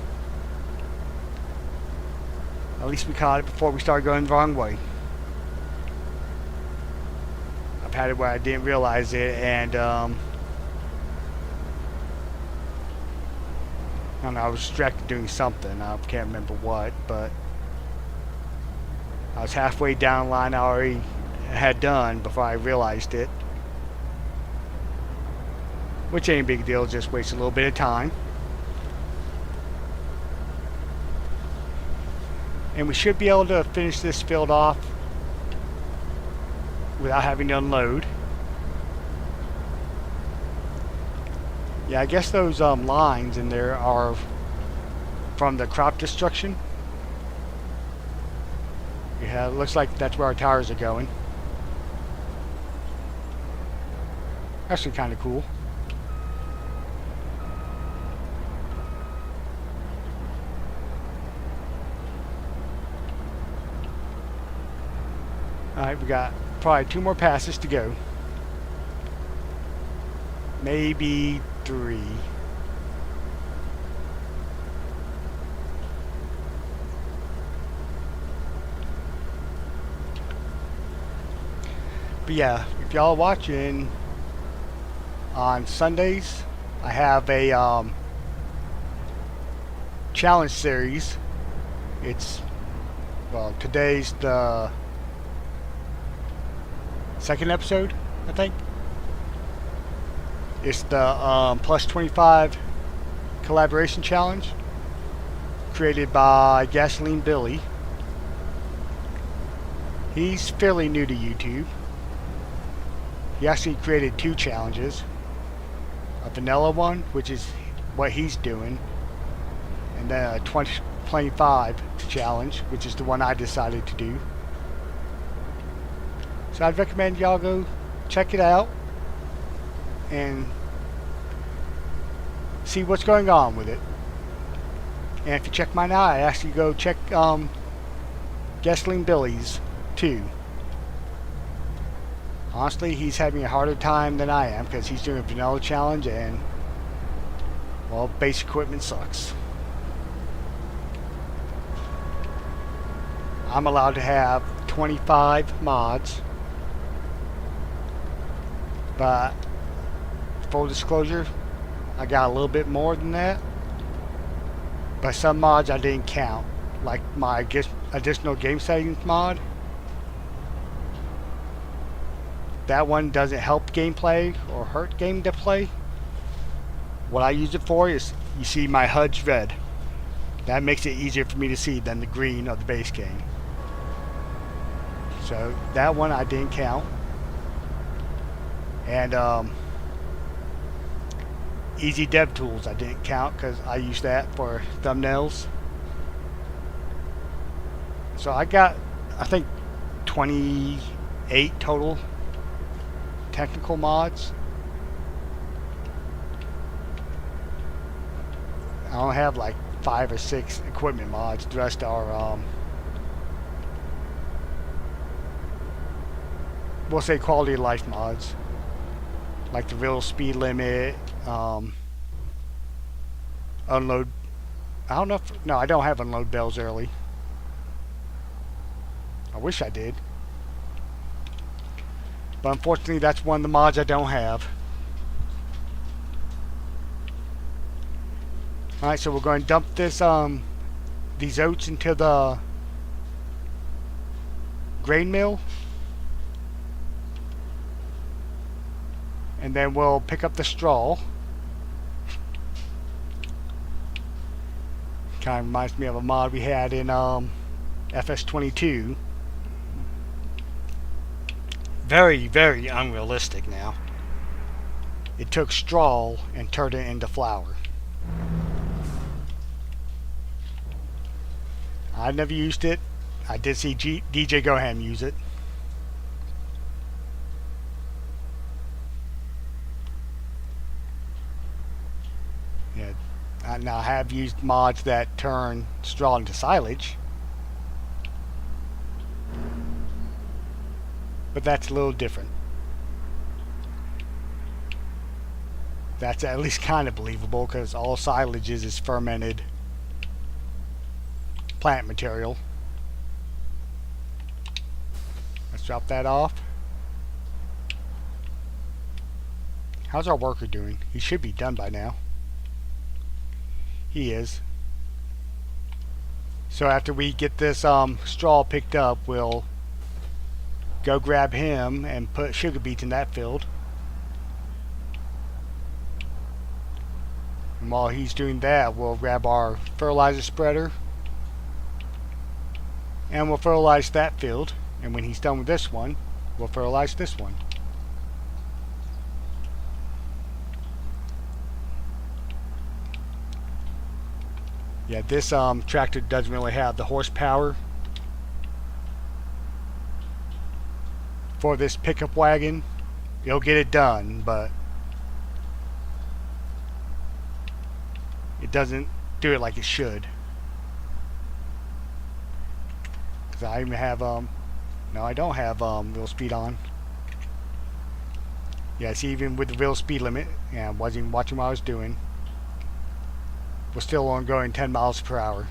at least we caught it before we started going the wrong way. I've had it where I didn't realize it, and I don't know, I was distracted doing something. I can't remember what, but I was halfway down the line I already had done before I realized it. Which ain't a big deal, just wastes a little bit of time. And we should be able to finish this field off without having to unload. Yeah, I guess those lines in there are from the crop destruction. Yeah, it looks like that's where our tires are going. Actually kind of cool. Alright, we got probably 2 more passes to go. Maybe 3. But yeah, if y'all are watching on Sundays, I have a challenge series. It's, well, today's the 2nd episode, I think. It's the Plus 25 collaboration challenge created by Gasoline Billy. He's fairly new to YouTube. He actually created 2 challenges. A vanilla one, which is what he's doing, and then a 2025 challenge, which is the one I decided to do. So I'd recommend y'all go check it out and see what's going on with it. And if you check mine out, I ask you to go check Gasoline Billy's too. Honestly, he's having a harder time than I am because he's doing a vanilla challenge and, well, base equipment sucks. I'm allowed to have 25 mods, but full disclosure, I got a little bit more than that. But some mods I didn't count, like my additional game settings mod. That one doesn't help gameplay or hurt gameplay. What I use it for is, you see my HUD's red. That makes it easier for me to see than the green of the base game. So that one I didn't count. And Easy Dev Tools I didn't count because I use that for thumbnails. So I got, I think, 28 total technical mods. I only have like 5 or 6 equipment mods. The rest are we'll say quality of life mods, like the real speed limit, unload. I don't know if, no, I don't have unload bells early. I wish I did, but unfortunately that's one of the mods I don't have. Alright, so we're going to dump this these oats into the grain mill, and then we'll pick up the straw. Kind of reminds me of a mod we had in FS22. Very, very unrealistic now. It took straw and turned it into flour. I've never used it. I did see DJ Goham use it. Yeah. Now I have used mods that turn straw into silage, but that's a little different. That's at least kind of believable because all silages is fermented plant material. Let's drop that off. How's our worker doing? He should be done by now. He is. So after we get this straw picked up, we'll go grab him and put sugar beets in that field. And while he's doing that, we'll grab our fertilizer spreader and we'll fertilize that field. And when he's done with this one, we'll fertilize this one. Yeah, this tractor doesn't really have the horsepower for this pickup wagon. It'll get it done, but it doesn't do it like it should. Because I even have no, I don't have wheel speed on. Yes, even with the wheel speed limit, and I wasn't even watching what I was doing. We're still on going 10 miles per hour.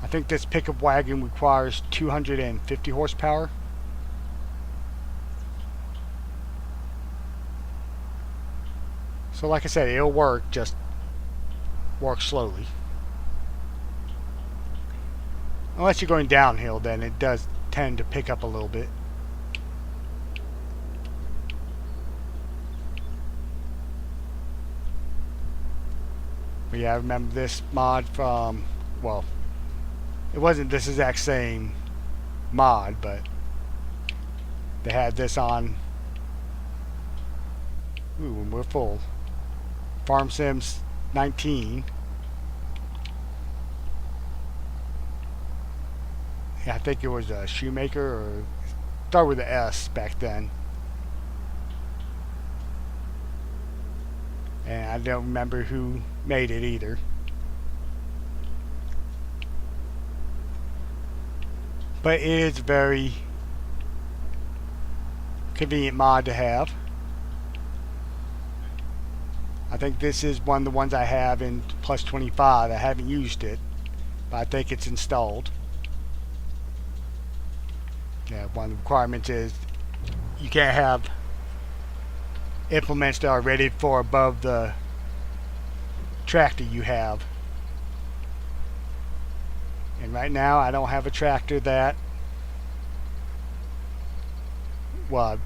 I think this pickup wagon requires 250 horsepower. So like I said, it'll work, just work slowly. Unless you're going downhill, then it does tend to pick up a little bit. But yeah, I remember this mod from, well, it wasn't this exact same mod, but they had this on, when we're full, Farm Sims 19. Yeah, I think it was a Shoemaker, or started with the S back then. And I don't remember who made it either. But it is a very convenient mod to have. I think this is one of the ones I have in Plus 25. I haven't used it, but I think it's installed. Yeah, one of the requirements is you can't have implements that are rated for above the tractor you have. And right now I don't have a tractor that, well,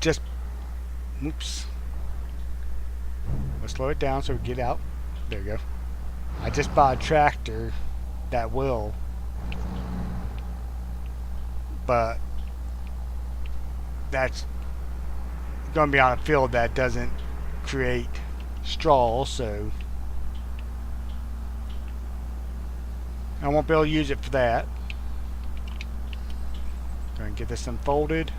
just, oops, let's slow it down so we get out. There you go. I just bought a tractor that will, but that's going to be on a field that doesn't create straw, so I won't be able to use it for that. Go ahead and get this unfolded.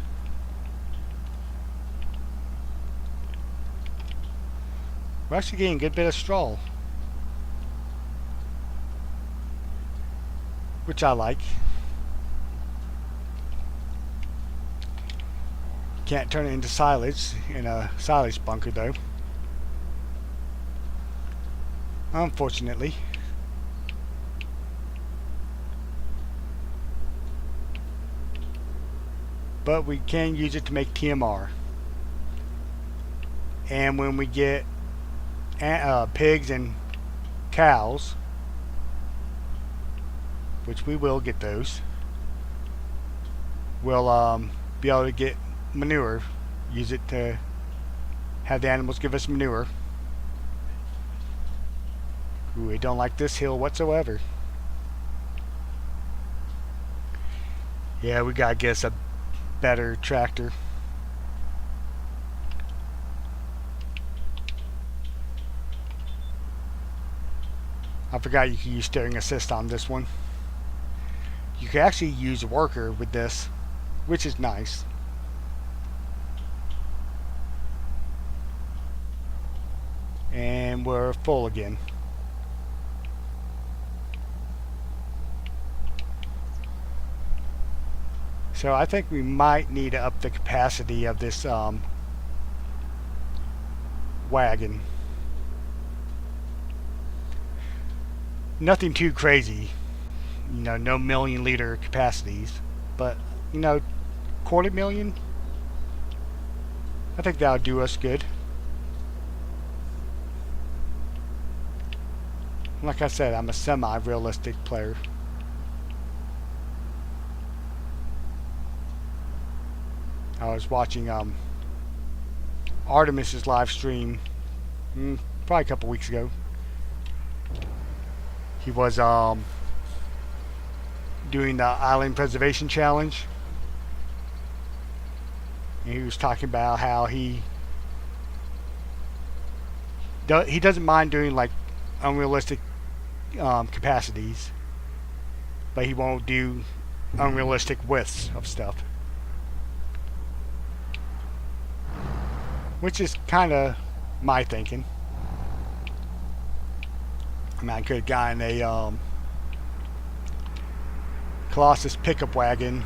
We're actually getting a good bit of straw, which I like. Can't turn it into silage in a silage bunker though, unfortunately. But we can use it to make TMR. And when we get pigs and cows, which we will get those, we'll be able to get manure, use it to have the animals give us manure. Ooh, we don't like this hill whatsoever. Yeah, we gotta get us a better tractor. I forgot you can use steering assist on this one. You can actually use a worker with this, which is nice. And we're full again. So I think we might need to up the capacity of this wagon. Nothing too crazy, you know, no million-liter capacities, but, you know, quarter million, I think that'll do us good. Like I said, I'm a semi-realistic player. I was watching Artemis's live stream probably a couple weeks ago. He was doing the Island Preservation Challenge. And he was talking about how he doesn't mind doing like unrealistic capacities, but he won't do unrealistic widths of stuff. Which is kind of my thinking. I mean, I could have gotten a Colossus pickup wagon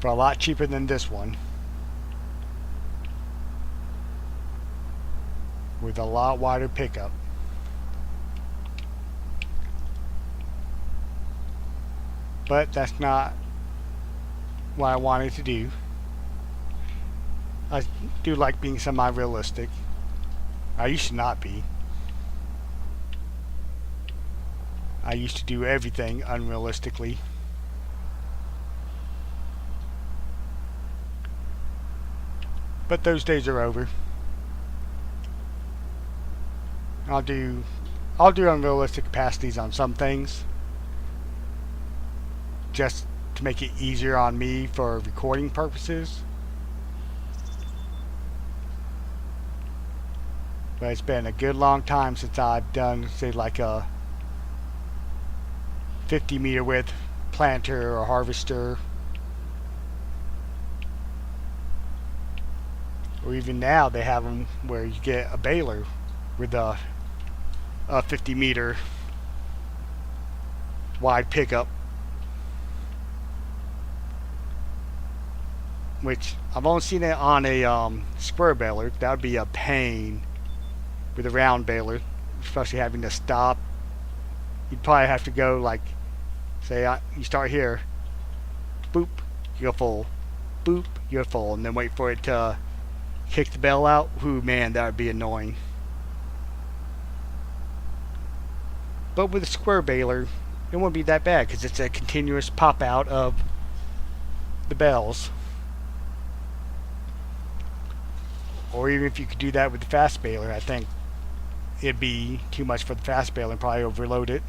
for a lot cheaper than this one, with a lot wider pickup. But that's not what I wanted to do. I do like being semi-realistic. I used to not be. I used to do everything unrealistically. But those days are over. I'll do unrealistic capacities on some things, just to make it easier on me for recording purposes. But it's been a good long time since I've done, say, like a 50-meter width planter or harvester. Or even now they have them where you get a baler with a 50-meter wide pickup. Which I've only seen it on a square baler. That would be a pain with a round baler, especially having to stop. You'd probably have to go like, say you start here, boop, you're full, boop, you're full, and then wait for it to kick the bell out. Ooh, man, that would be annoying. But with a square baler, it wouldn't be that bad because it's a continuous pop out of the bells. Or even if you could do that with the fast baler, I think it'd be too much for the fast baler and probably overload it.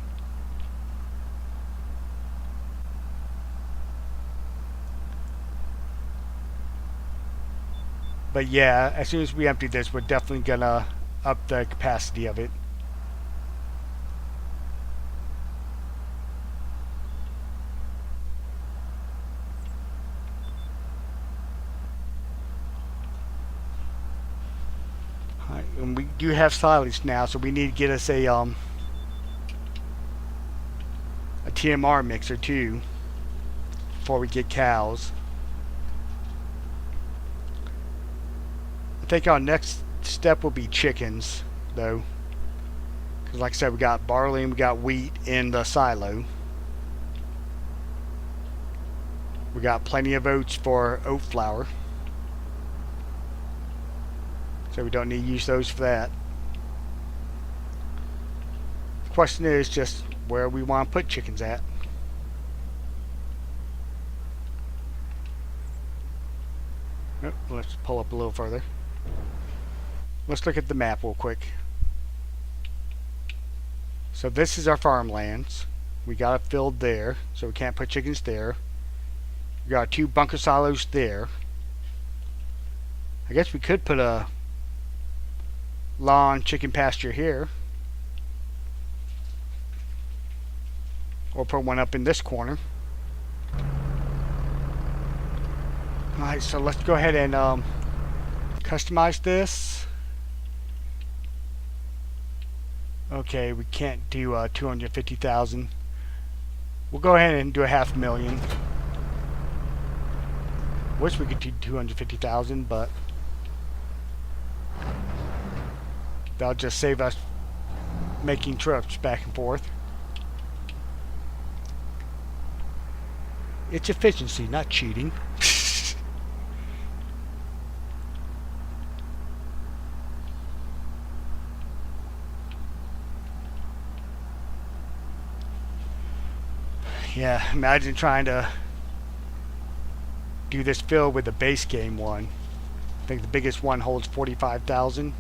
But yeah, as soon as we empty this, we're definitely gonna up the capacity of it. Alright, and we do have silage now, so we need to get us a TMR mixer too before we get cows. I think our next step will be chickens, though, because like I said, we got barley and we got wheat in the silo. We got plenty of oats for oat flour, so we don't need to use those for that. The question is just where we want to put chickens at. Oh, let's pull up a little further. Let's look at the map real quick. So this is our farmlands. We got it filled there, so we can't put chickens there. We got 2 bunker silos there. I guess we could put a lawn chicken pasture here. Or put one up in this corner. Alright, so let's go ahead and customize this. Okay, we can't do 250,000. We'll go ahead and do a $500,000. Wish we could do 250,000, but That'll just save us making trips back and forth. It's efficiency, not cheating. Yeah, imagine trying to do this field with the base game one. I think the biggest one holds 45,000,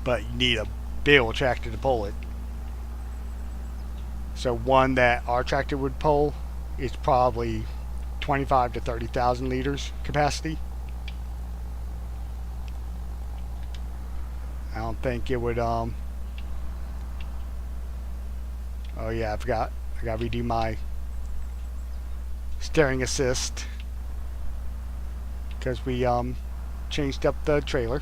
but you need a big old tractor to pull it. So one that our tractor would pull is probably 25 to 30,000 liters capacity. I don't think it would. Oh yeah, I forgot. I gotta redo my steering assist because we changed up the trailer.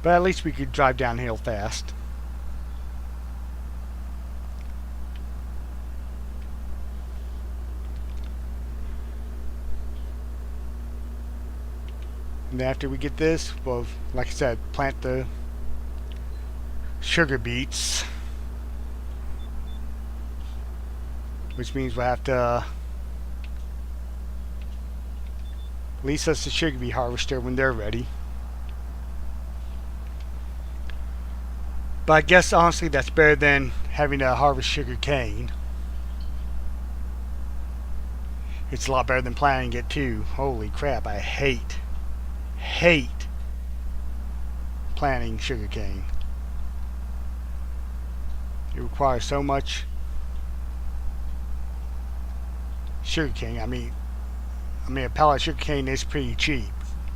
But at least we could drive downhill fast. And after we get this, well, like I said, plant the sugar beets. Which means we'll have to lease us a sugar beet harvester when they're ready. But I guess honestly that's better than having to harvest sugar cane. It's a lot better than planting it too. Holy crap, I hate planting sugar cane. It requires so much sugar cane. I mean a pallet of sugar cane is pretty cheap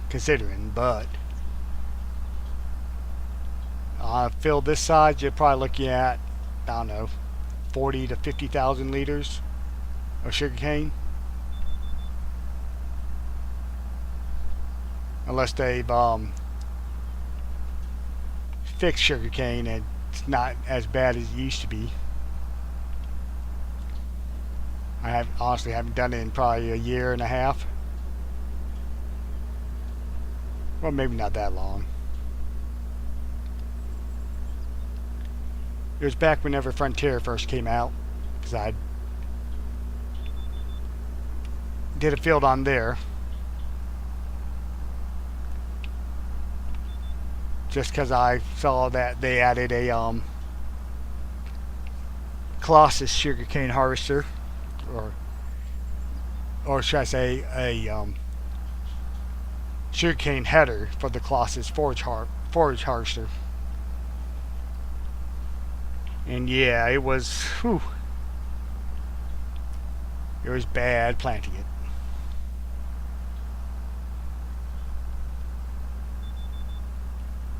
considering, but fill this size, you're probably looking at, I don't know, 40 to 50,000 liters of sugar cane. Unless they've fixed sugar cane and it's not as bad as it used to be. I honestly haven't done it in probably a year and a half. Well, maybe not that long. It was back whenever Frontier first came out, because I did a field on there. Just because I saw that they added a Colossus sugarcane harvester, or should I say a sugarcane header for the Colossus forage harvester. And yeah, it was, whew, it was bad planting it.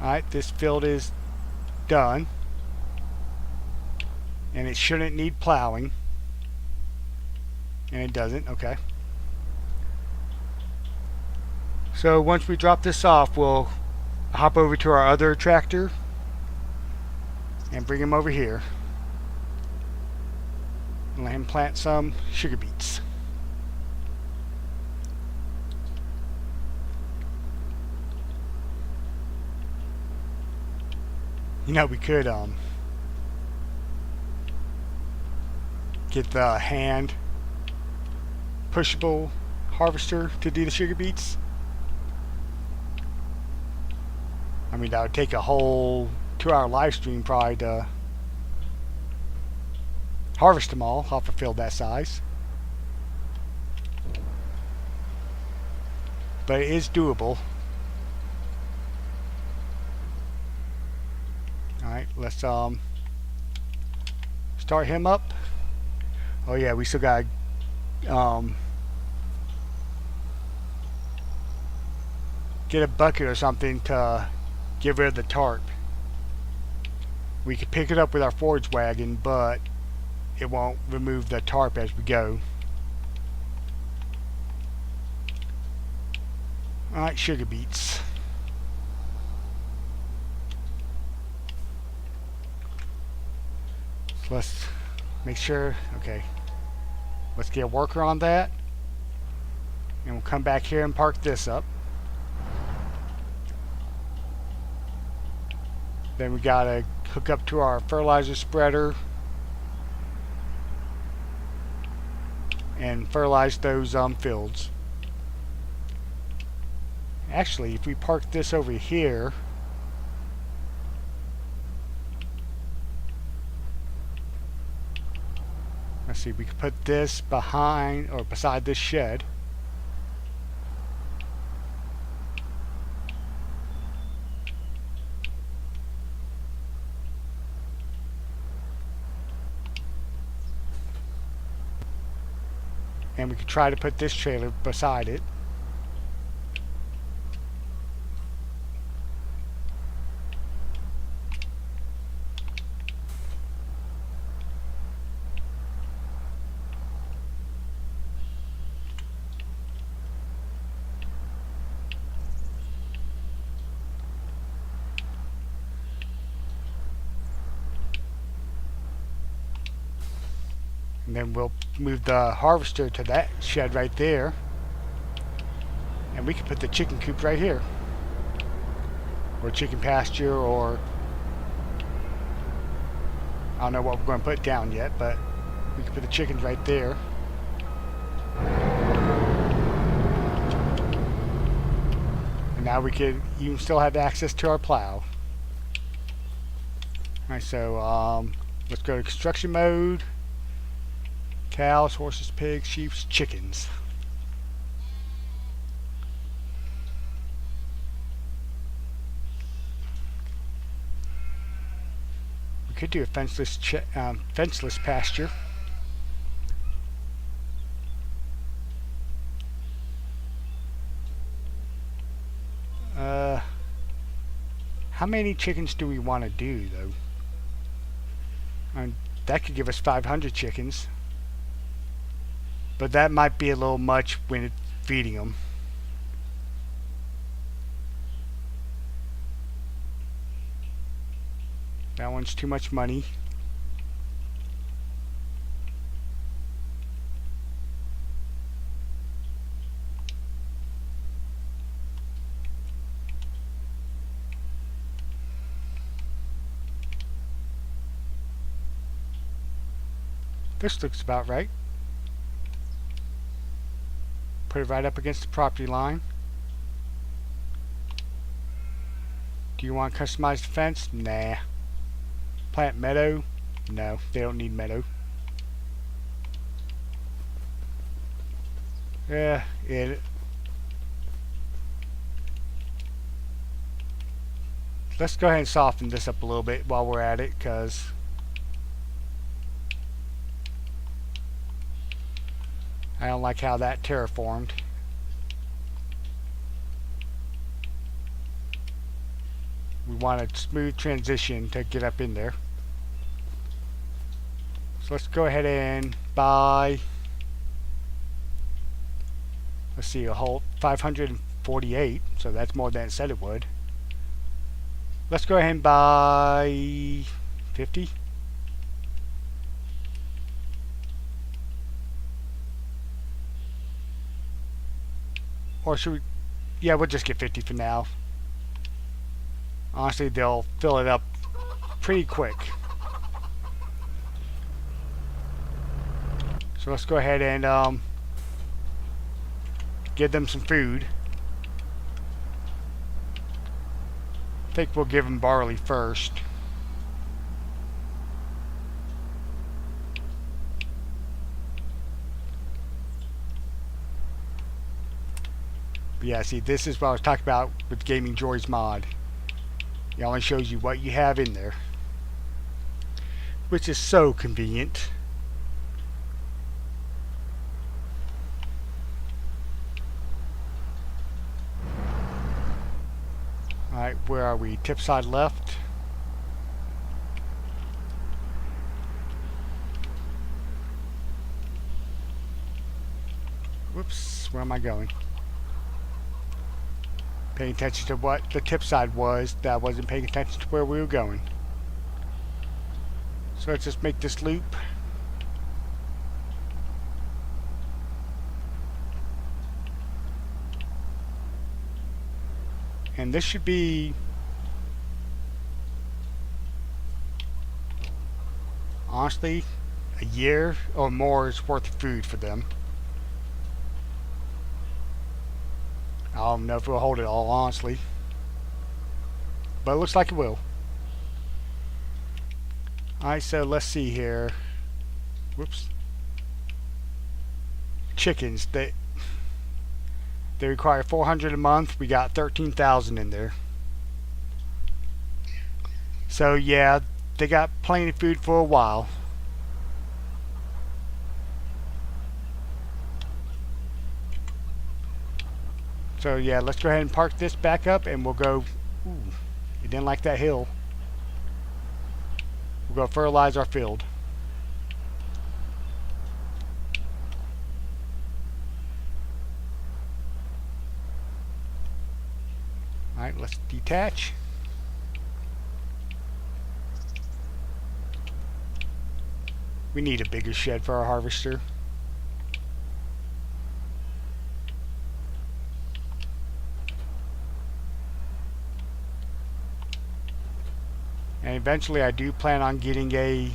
Alright, this field is done. And it shouldn't need plowing. And it doesn't, okay. So once we drop this off, we'll hop over to our other tractor and bring him over here and let him plant some sugar beets. You know, we could get the hand pushable harvester to do the sugar beets. I mean, that would take a whole 2-hour live stream probably to harvest them all off a field that size. But it is doable. Alright, let's start him up. Oh yeah, we still got get a bucket or something to get rid of the tarp. We could pick it up with our forage wagon, but it won't remove the tarp as we go. Alright, sugar beets. So let's make sure, okay. Let's get a worker on that. And we'll come back here and park this up. Then we gotta hook up to our fertilizer spreader and fertilize those fields. Actually, if we park this over here, let's see, we can put this behind or beside this shed. And we could try to put this trailer beside it. And then we'll move the harvester to that shed right there. And we can put the chicken coop right here. Or chicken pasture, or I don't know what we're going to put down yet, but we can put the chickens right there. And now we could even still have access to our plow. Alright, so let's go to construction mode. Cows, horses, pigs, sheep, chickens. We could do a fenceless pasture. How many chickens do we want to do, though? That could give us 500 chickens. But that might be a little much when feeding them. That one's too much money. This looks about right. Put it right up against the property line. Do you want to customize the fence? Nah. Plant meadow? No, they don't need meadow. Yeah, let's go ahead and soften this up a little bit while we're at it, because I don't like how that terraformed. We want a smooth transition to get up in there. So let's go ahead and buy, let's see, a whole 548, so that's more than it said it would. Let's go ahead and buy 50. Or should we? Yeah, we'll just get 50 for now. Honestly, they'll fill it up pretty quick. So let's go ahead and give them some food. I think we'll give them barley first. But yeah, see, this is what I was talking about with Gaming Joys mod. It only shows you what you have in there, which is so convenient. Alright, where are we? Tip side left. Whoops, where am I going? Paying attention to what the tip side was, that I wasn't paying attention to where we were going. So let's just make this loop. And this should be, honestly, a year or more is worth of food for them. I don't know if we'll hold it all, honestly. But it looks like it will. Alright, so let's see here. Whoops. Chickens, they require 400 a month. We got 13,000 in there. So yeah, they got plenty of food for a while. So yeah, let's go ahead and park this back up and we'll go. Ooh, you didn't like that hill. We'll go fertilize our field. Alright, let's detach. We need a bigger shed for our harvester. And eventually I do plan on getting a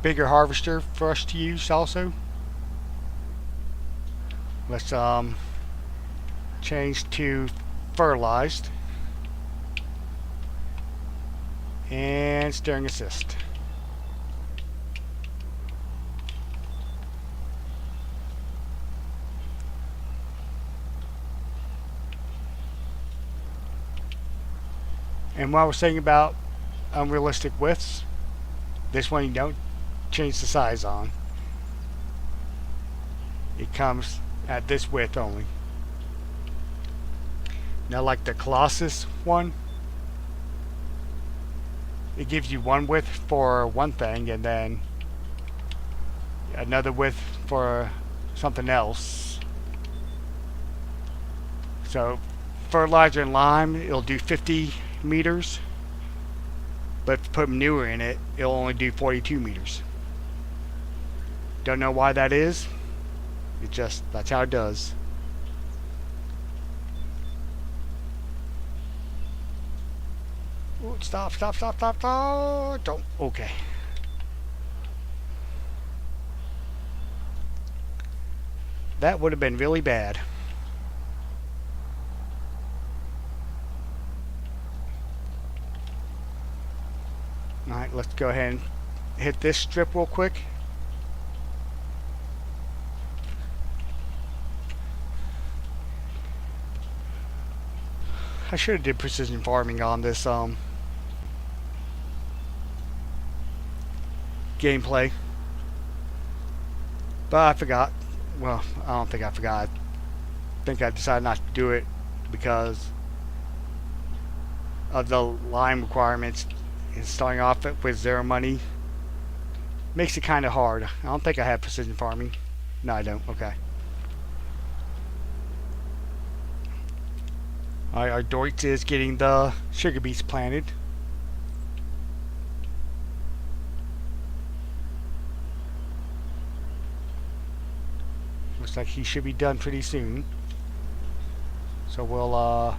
bigger harvester for us to use also. Let's change to fertilized and steering assist. And while we're saying about unrealistic widths, this one you don't change the size on. It comes at this width only. Now like the Colossus one, it gives you one width for one thing and then another width for something else. So fertilizer and lime, it'll do 50 meters, but if you put manure in it, it'll only do 42 meters. Don't know why that is. It just, that's how it does. Ooh, stop. Don't. Okay. That would have been really bad. Alright, let's go ahead and hit this strip real quick. I should have did precision farming on this gameplay, but I forgot. Well, I don't think I forgot. I think I decided not to do it because of the lime requirements. And starting off with zero money makes it kind of hard. I don't think I have precision farming. No, I don't. Okay. Alright, our Deutz is getting the sugar beets planted. Looks like he should be done pretty soon. So we'll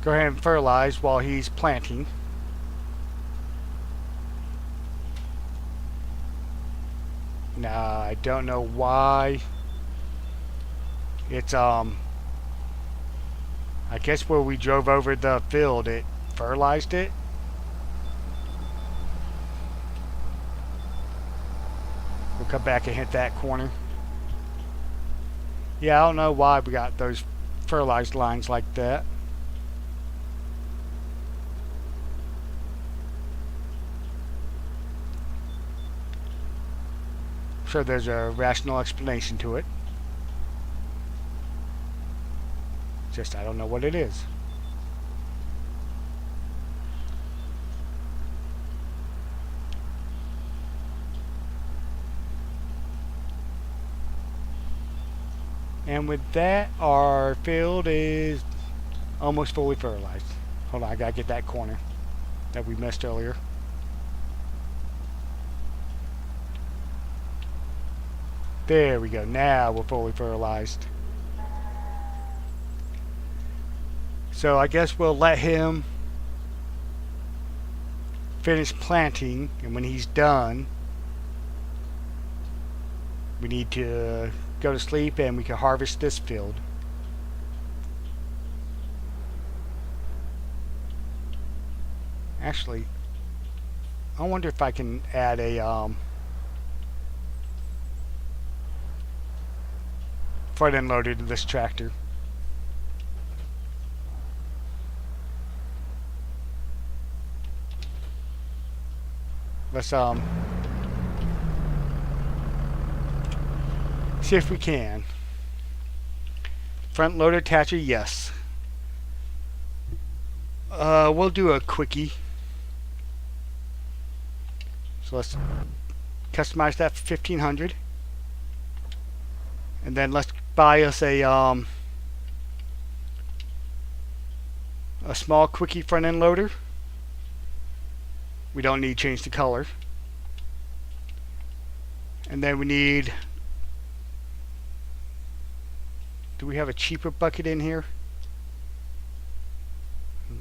go ahead and fertilize while he's planting. Now I don't know why it's I guess where we drove over the field it fertilized it. We'll come back and hit that corner. Yeah, I don't know why we got those fertilized lines like that. I'm sure there's a rational explanation to it. Just I don't know what it is. And with that, our field is almost fully fertilized. Hold on, I gotta get that corner that we missed earlier. There we go. Now we're fully fertilized. So I guess we'll let him finish planting, and when he's done, we need to go to sleep and we can harvest this field. Actually, I wonder if I can add a front end loader to this tractor. Let's see if we can. Front loader attacher, yes. We'll do a quickie. So let's customize that for 1500. And then let's buy us a small quickie front end loader. We don't need to change the color. And then we need, do we have a cheaper bucket in here?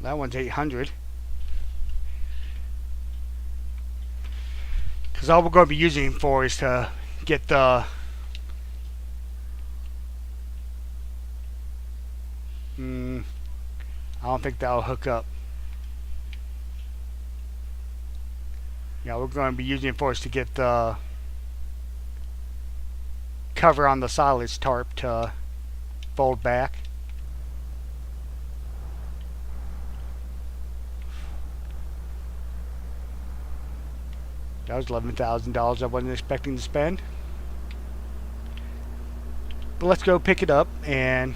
That one's 800. Because all we're going to be using it for is to get the I don't think that'll hook up. Yeah, we're going to be using it for is to get the cover on the silage tarp to fold back. That was $11,000 I wasn't expecting to spend. But let's go pick it up and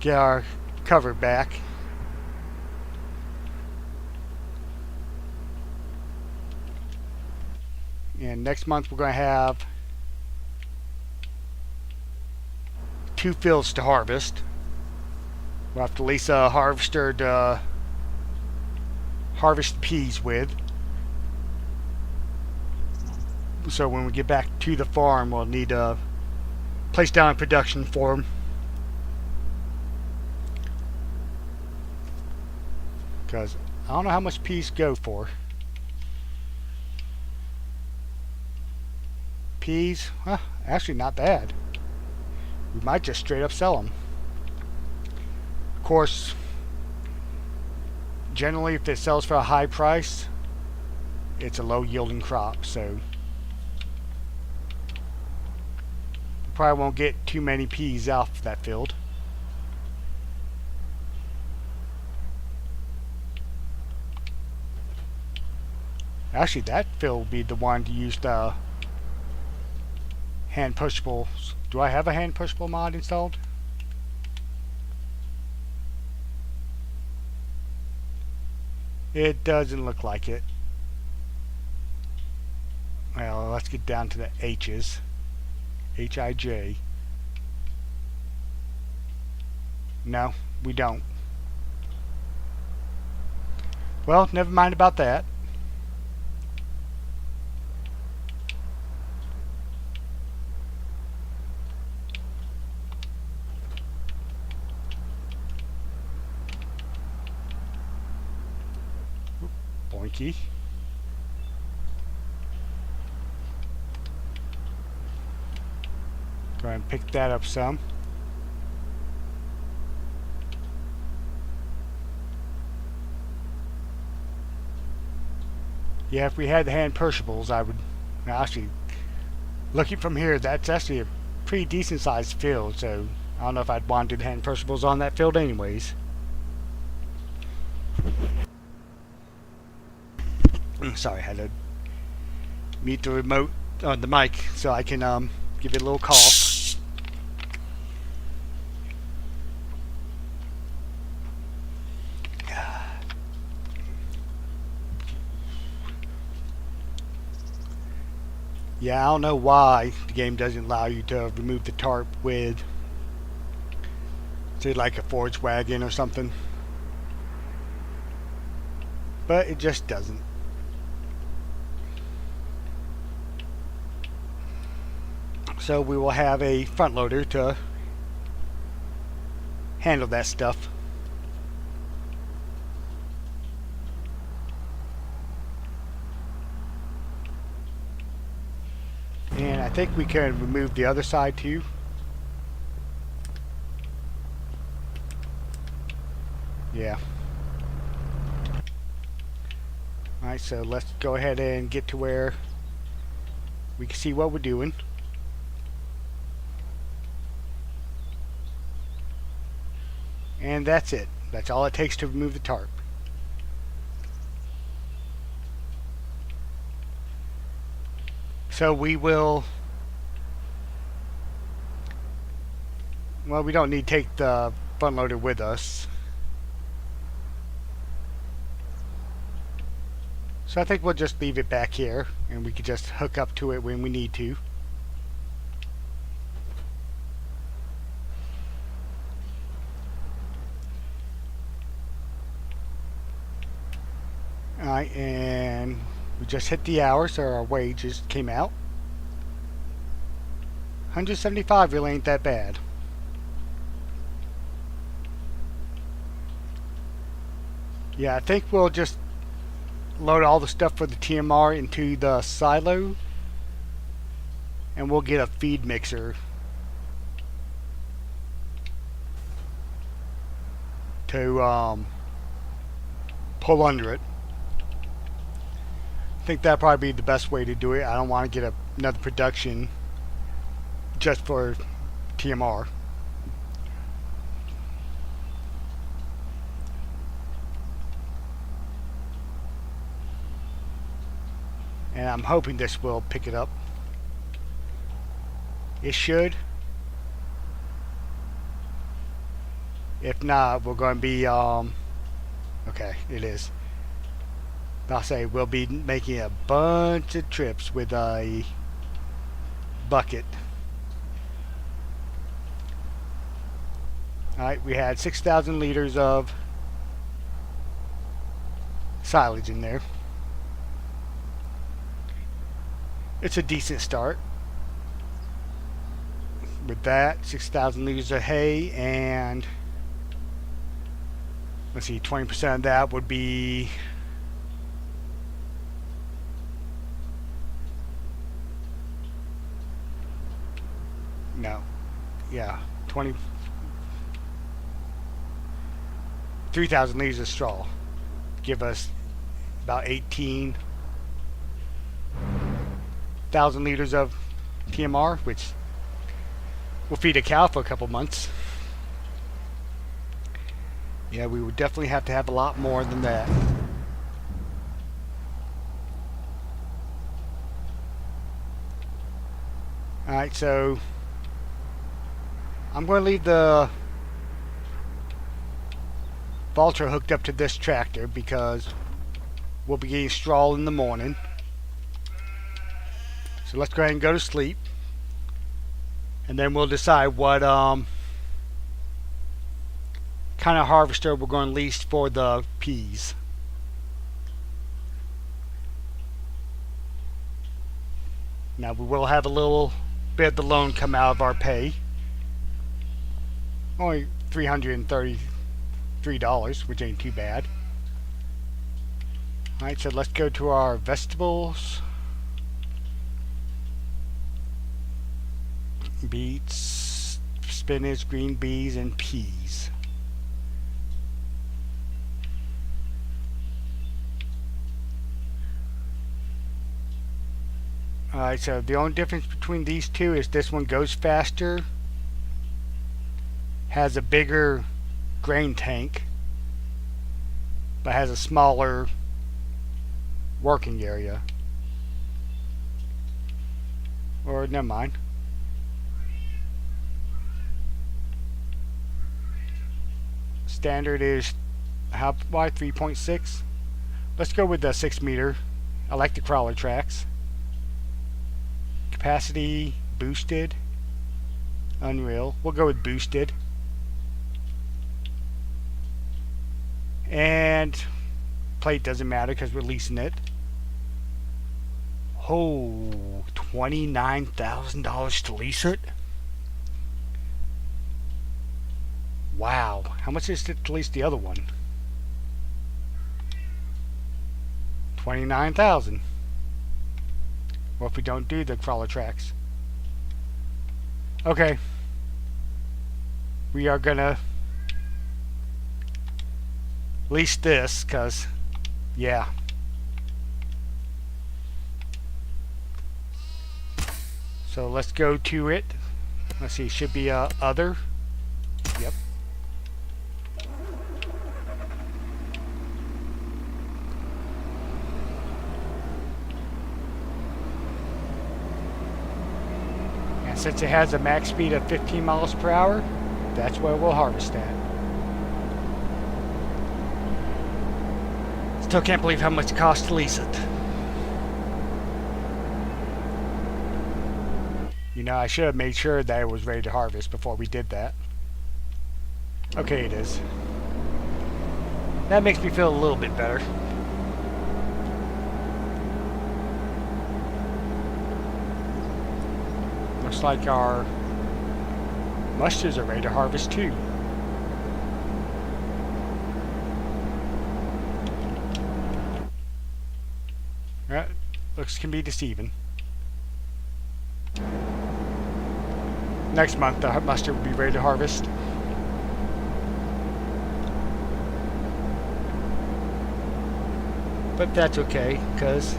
get our cover back. And next month we're going to have 2 fields to harvest. We'll have to lease a harvester to harvest the peas with. So when we get back to the farm, we'll need to place down a production for them. Because I don't know how much peas go for. Peas, actually not bad. We might just straight up sell them. Of course, generally if it sells for a high price, it's a low yielding crop, so we probably won't get too many peas off that field. Actually, that field will be the one to use the hand pushables. Do I have a hand pushable mod installed? It doesn't look like it. Well, let's get down to the H's. H-I-J. No, we don't. Well, never mind about that. Boinky. Go ahead and pick that up some. Yeah, if we had the hand pushables, I would actually, looking from here, that's actually a pretty decent sized field, so I don't know if I'd want to do the hand pushables on that field anyways. Sorry, I had to mute the remote on the mic so I can give it a little cough. Yeah, I don't know why the game doesn't allow you to remove the tarp with, say, like a forage wagon or something. But it just doesn't. So we will have a front loader to handle that stuff. And I think we can remove the other side too. Yeah. Alright, so let's go ahead and get to where we can see what we're doing. And that's it. That's all it takes to remove the tarp. So we will... Well, we don't need to take the front loader with us. So I think we'll just leave it back here, and we can just hook up to it when we need to. Alright, and we just hit the hour, so our wages came out. 175 really ain't that bad. Yeah, I think we'll just load all the stuff for the TMR into the silo, and we'll get a feed mixer to pull under it. I think that'd probably be the best way to do it. I don't want to get another production just for TMR. And I'm hoping this will pick it up. It should. If not, we're going to be okay, it is. I'll say we'll be making a bunch of trips with a bucket. Alright, we had 6,000 liters of silage in there. It's a decent start. With that, 6,000 liters of hay, and let's see, 20% of that would be no, yeah, 3,000 liters of straw. Give us about 18,000 liters of TMR, which will feed a cow for a couple months. Yeah, we would definitely have to have a lot more than that. Alright, so I'm going to leave the Valtra hooked up to this tractor because we'll be getting straw in the morning. So let's go ahead and go to sleep, and then we'll decide what kind of harvester we're going to lease for the peas. Now we will have a little bit of the loan come out of our pay. Only $333, which ain't too bad. Alright, so let's go to our vegetables. Beets, spinach, green beans, and peas. Alright, so the only difference between these two is this one goes faster, has a bigger grain tank, but has a smaller working area. Or never mind. Standard is how wide? 3.6. Let's go with the 6 meter. I like the crawler tracks. Capacity boosted. Unreal. We'll go with boosted. And plate doesn't matter because we're leasing it. Oh, $29,000 to lease it? Wow. How much is it to lease the other one? 29,000. What if we don't do the crawler tracks? Okay. We are gonna lease this, cause yeah. So let's go to it. Let's see, it should be other. Yep. And since it has a max speed of 15 miles per hour, that's where we'll harvest at. Still can't believe how much it costs to lease it. You know, I should have made sure that it was ready to harvest before we did that. Okay, it is. That makes me feel a little bit better. Looks like our mustards are ready to harvest too. That looks can be deceiving. Next month the mustard will be ready to harvest. But that's okay, because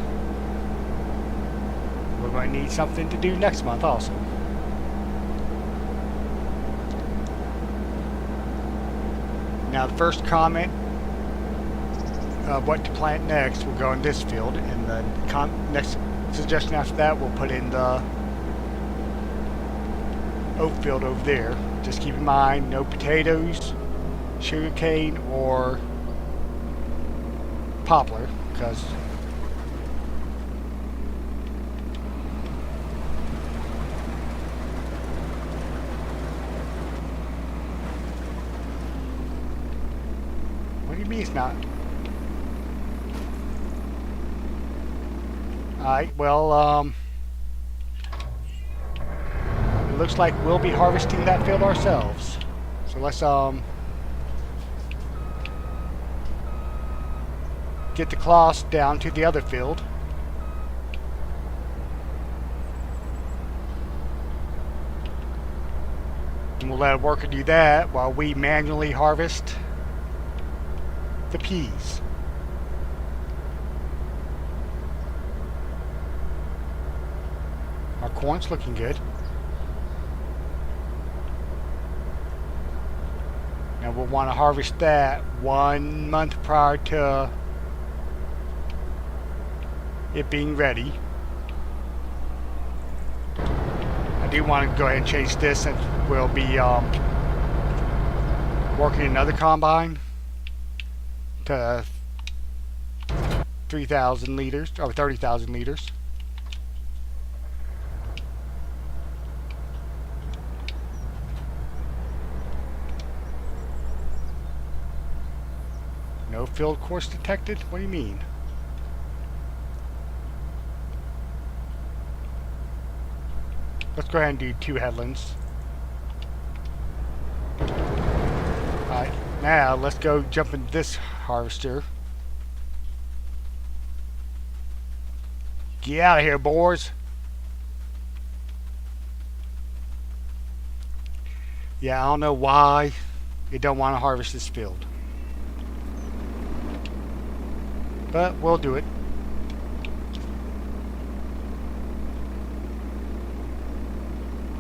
we're going to need something to do next month also. Now the first comment of what to plant next will go in this field, and the next suggestion after that we'll put in the oat field over there. Just keep in mind, no potatoes, sugarcane, or poplar, because what do you mean it's not? Alright, well, it looks like we'll be harvesting that field ourselves. So let's, get the cloths down to the other field. And we'll let a worker do that while we manually harvest the peas. Our corn's looking good. And we'll want to harvest that 1 month prior to it being ready. I do want to go ahead and change this, since we'll be working another combine to 3,000 liters or 30,000 liters. No field course detected? What do you mean? Let's go ahead and do 2 headlands. Alright, now let's go jump into this harvester. Get out of here, boys. Yeah, I don't know why it don't want to harvest this field, but we'll do it.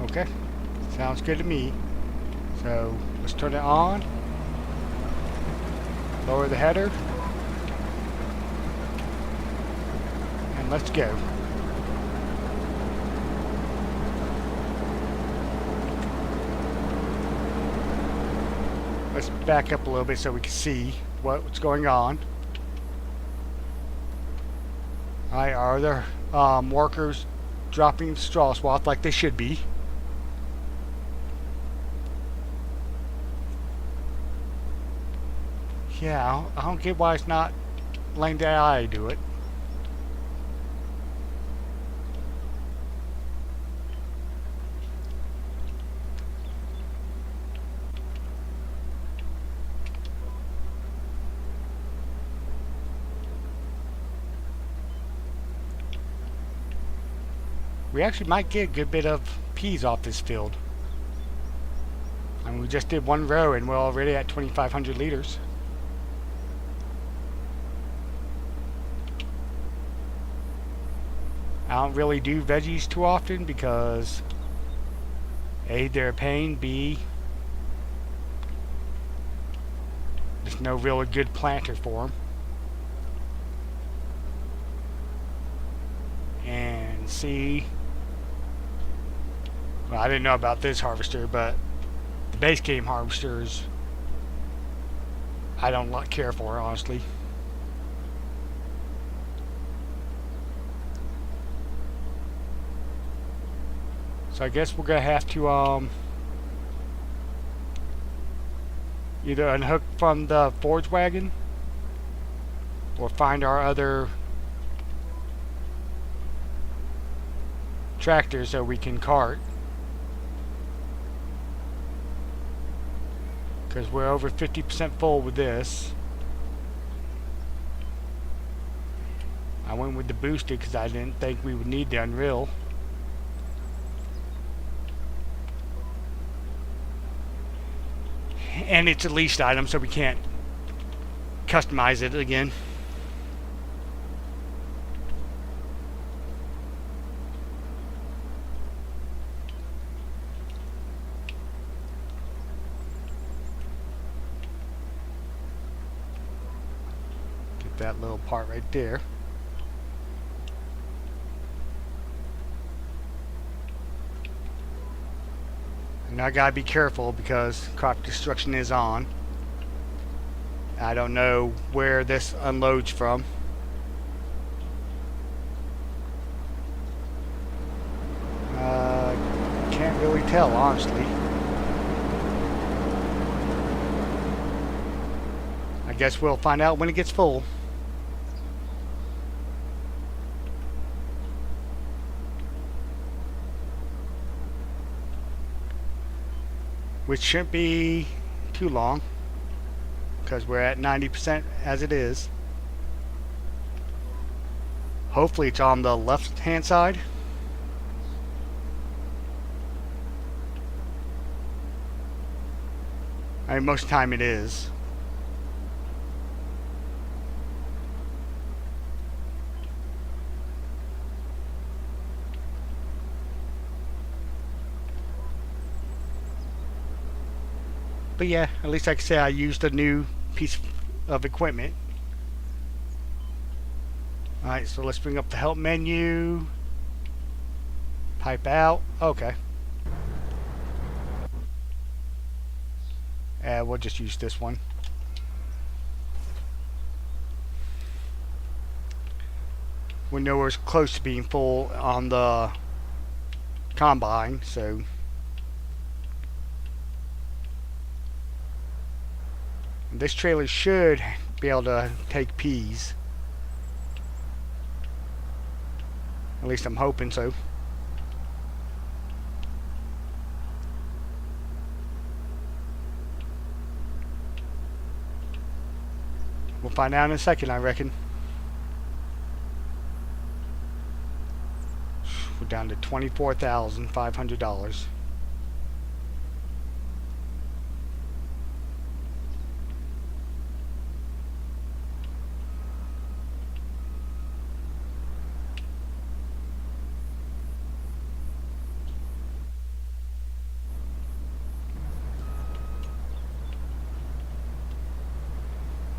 Okay, sounds good to me. So let's turn it on. Lower the header. And let's go. Let's back up a little bit so we can see what's going on. Alright, are there workers dropping straw swath like they should be? Yeah, I don't get why it's not letting that eye do it. we actually might get a good bit of peas off this field. I mean, we just did one row and we're already at 2,500 liters. I don't really do veggies too often because A, they're a pain, B, there's no really good planter for them. And C, well, I didn't know about this harvester, but the base game harvesters I don't care for, honestly. So I guess we're gonna have to either unhook from the forage wagon or find our other tractor so we can cart, because we're over 50% full with this. I went with the boosted because I didn't think we would need the Unreal. And it's a leased item, so we can't customize it again. Get that little part right there. And I gotta be careful because crop destruction is on. I don't know where this unloads from. Can't really tell, honestly. I guess we'll find out when it gets full. Which shouldn't be too long because we're at 90% as it is. Hopefully it's on the left hand side. I mean, most of the time it is. But yeah, at least I can say I used a new piece of equipment. Alright, so let's bring up the help menu. Type out. Okay. We'll just use this one. We're nowhere close to being full on the combine, so this trailer should be able to take peas. At least I'm hoping so. We'll find out in a second, I reckon. We're down to $24,500.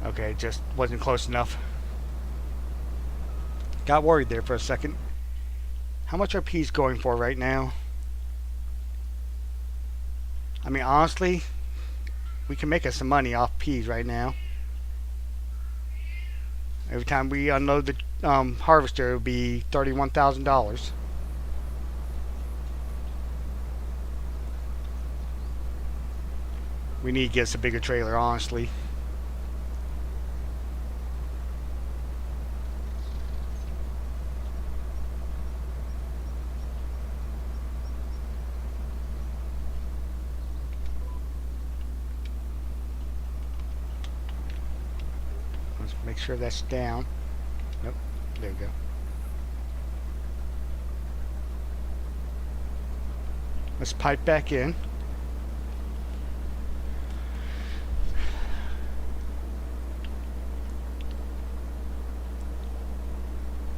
Okay, it just wasn't close enough. Got worried there for a second. How much are peas going for right now? I mean, honestly, we can make us some money off peas right now. Every time we unload the harvester, it would be $31,000. We need to get us a bigger trailer, honestly. Make sure that's down. Nope. There we go. Let's pipe back in.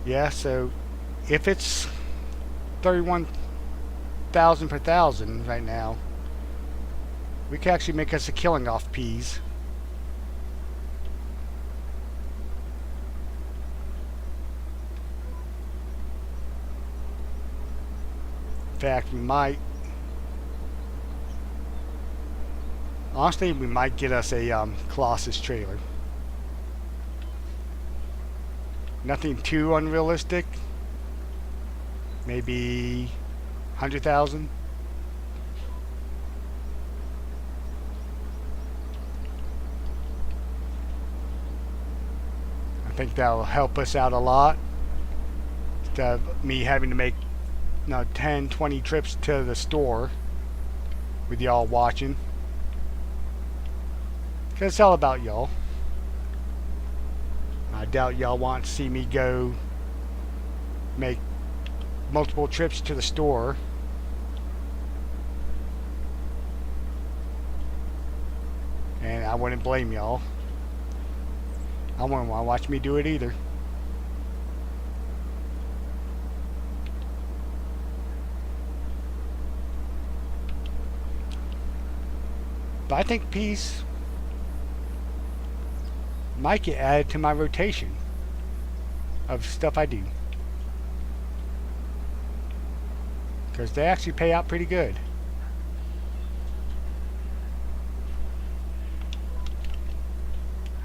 Yeah, so if it's 31,000 per thousand right now, we can actually make us a killing off peas. In fact, we might. Honestly, we might get us a Colossus trailer. Nothing too unrealistic. Maybe 100,000. I think that'll help us out a lot. Instead of me having to make 10, 20 trips to the store with y'all watching. Because it's all about y'all. I doubt y'all want to see me go make multiple trips to the store. And I wouldn't blame y'all. I wouldn't want to watch me do it either. But I think peas might get added to my rotation of stuff I do. Because they actually pay out pretty good.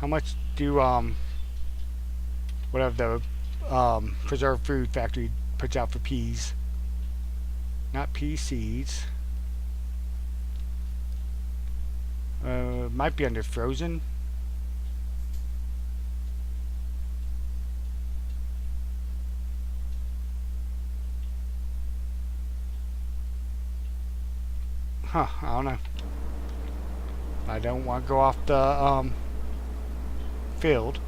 How much do whatever the preserved food factory puts out for peas? Not pea seeds. Might be under frozen. Huh, I don't know. I don't want to go off the field.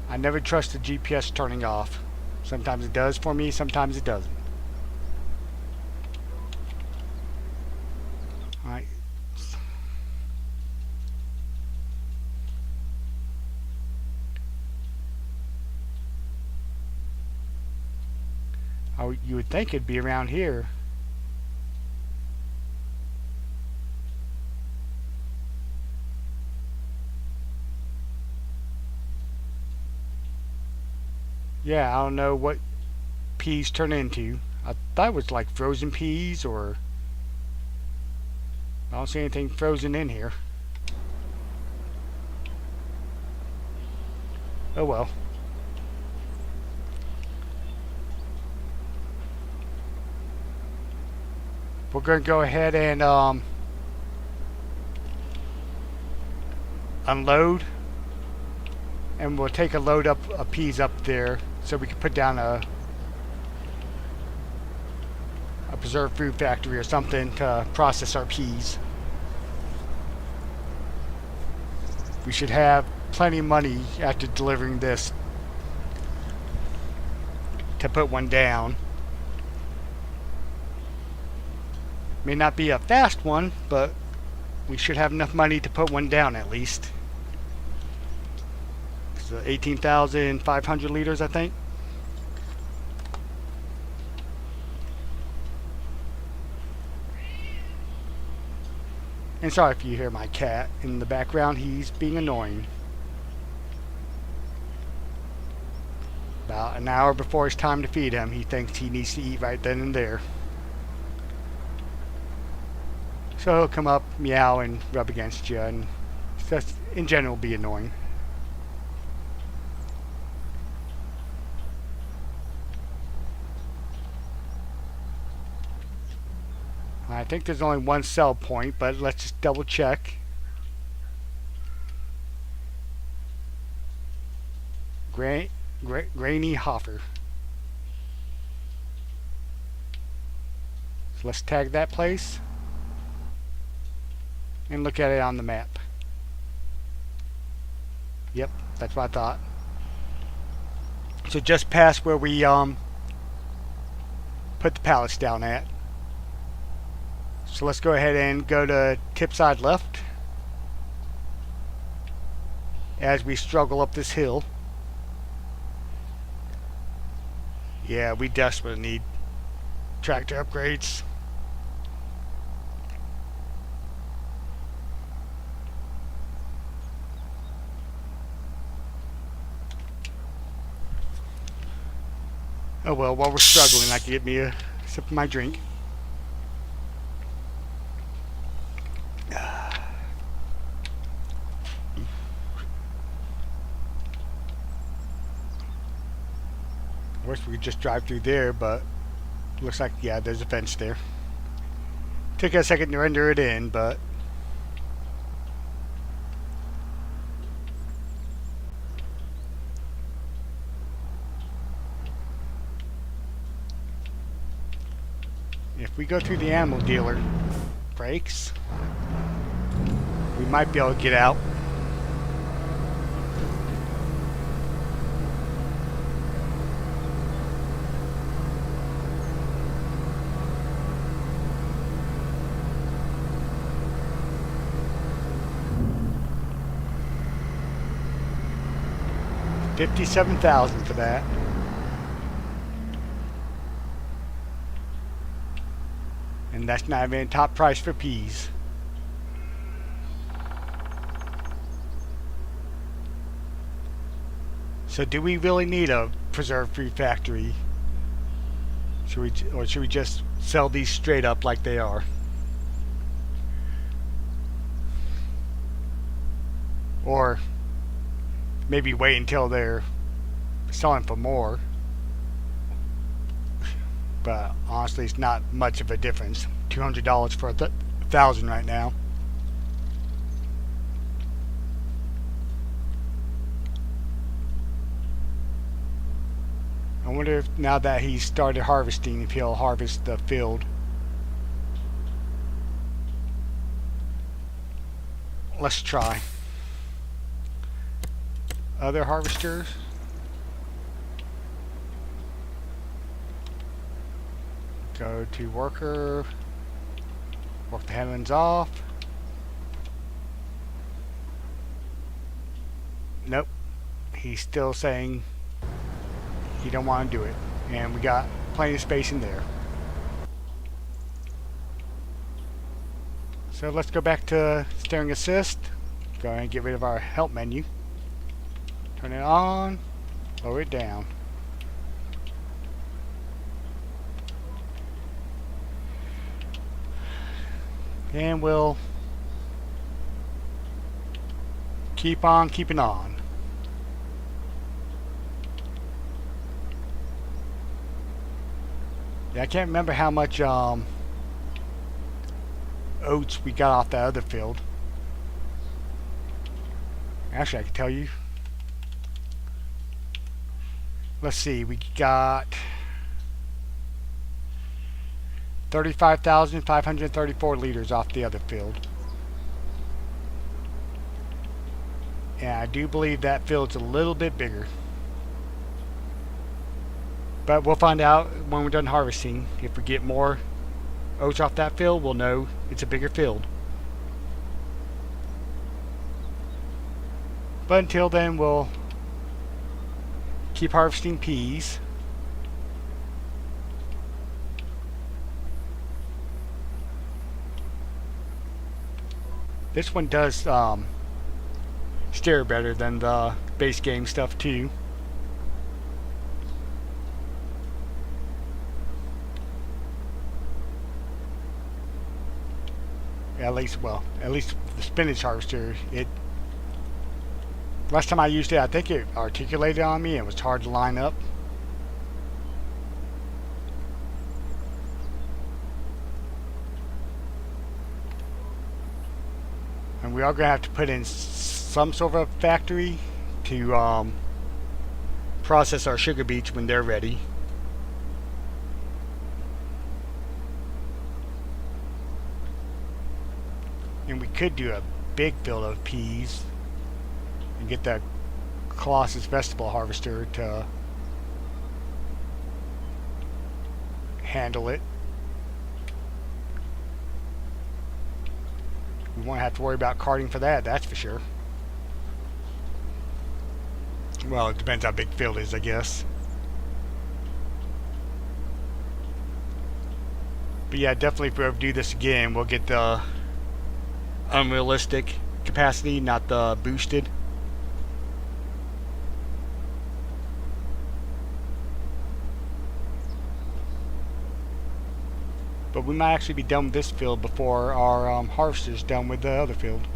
I never trust the GPS turning off. Sometimes it does for me, sometimes it doesn't. Alright. You would think it'd be around here. Yeah, I don't know what peas turn into. I thought it was like frozen peas, or I don't see anything frozen in here. Oh well. We're going to go ahead and unload, and we'll take a load up of peas up there so we can put down a preserved food factory or something to process our peas. We should have plenty of money after delivering this to put one down. May not be a fast one, but we should have enough money to put one down at least. It's 18,500 liters, I think. And sorry if you hear my cat in the background, he's being annoying. About an hour before it's time to feed him, he thinks he needs to eat right then and there. So he'll come up, meow, and rub against you, and just in general be annoying. I think there's only one sell point, but let's just double check. Grainy Hoffer. So let's tag that place and look at it on the map. Yep, that's what I thought. So just past where we put the pallets down at. So let's go ahead and go to tip side left as we struggle up this hill. Yeah, we desperately need tractor upgrades. Oh well, while we're struggling, I can get me a sip of my drink. I wish we could just drive through there, but looks like, yeah, there's a fence there. Took a second to render it in, but if we go through the animal dealer brakes, we might be able to get out. $57,000 for that. And that's not even top price for peas. So do we really need a preserve-free factory? Or should we just sell these straight up like they are? Or maybe wait until they're selling for more. But honestly, it's not much of a difference. $200 for $1,000 right now. I wonder if now that he's started harvesting, if he'll harvest the field. Let's try. Other harvesters. Go to worker. Work the headlands off. Nope. He's still saying he don't want to do it. And we got plenty of space in there. So let's go back to steering assist. Go ahead and get rid of our help menu. Turn it on, lower it down. And we'll keep on keeping on. Yeah, I can't remember how much oats we got off that other field. Actually, I can tell you. Let's see, we got 35,534 liters off the other field. And I do believe that field's a little bit bigger. But we'll find out when we're done harvesting. If we get more oats off that field, we'll know it's a bigger field. But until then, we'll keep harvesting peas. This one does steer better than the base game stuff too. At least the spinach harvester, last time I used it, I think it articulated on me. It was hard to line up. And we are going to have to put in some sort of factory to process our sugar beets when they're ready. And we could do a big field of peas and get the Colossus vegetable harvester to handle it. We won't have to worry about carting for that, that's for sure. Well, it depends how big the field is, I guess. But yeah, definitely if we ever do this again, we'll get the unrealistic capacity, not the boosted. But we might actually be done with this field before our harvester's done with the other field.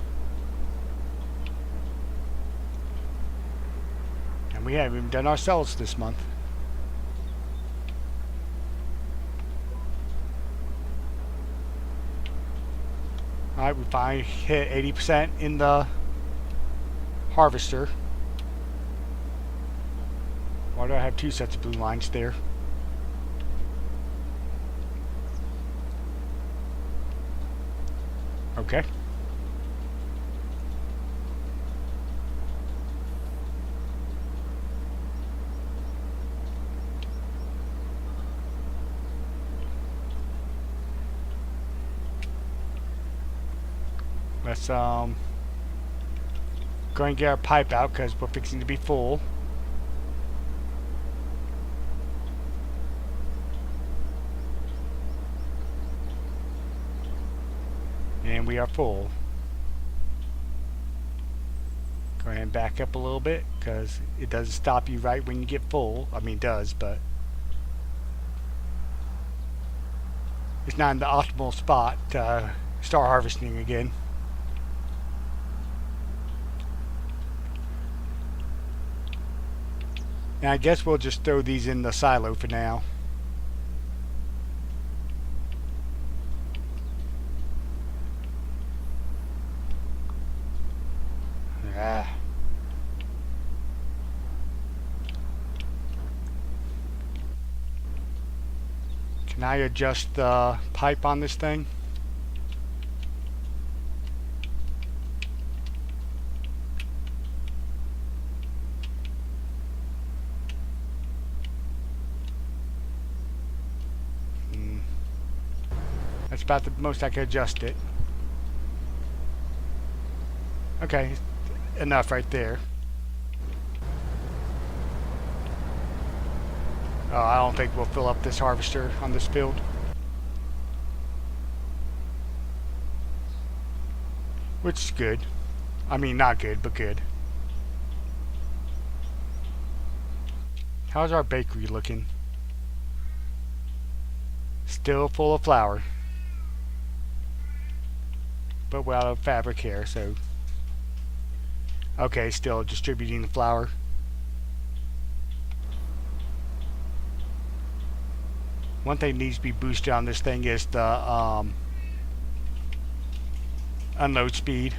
And we haven't even done ourselves this month. Alright, we finally hit 80% in the harvester. Why do I have two sets of blue lines there? Okay. Let's go and get our pipe out because we're fixing to be full. And we are full. Go ahead and back up a little bit because it doesn't stop you right when you get full. I mean, it does, but it's not in the optimal spot to start harvesting again. And I guess we'll just throw these in the silo for now. Can I adjust the pipe on this thing? That's about the most I can adjust it. Okay, enough right there. I don't think we'll fill up this harvester on this field. Which is good. I mean, not good, but good. How's our bakery looking? Still full of flour. But we're out of fabric here, so... Okay, still distributing the flour. One thing needs to be boosted on this thing is the unload speed.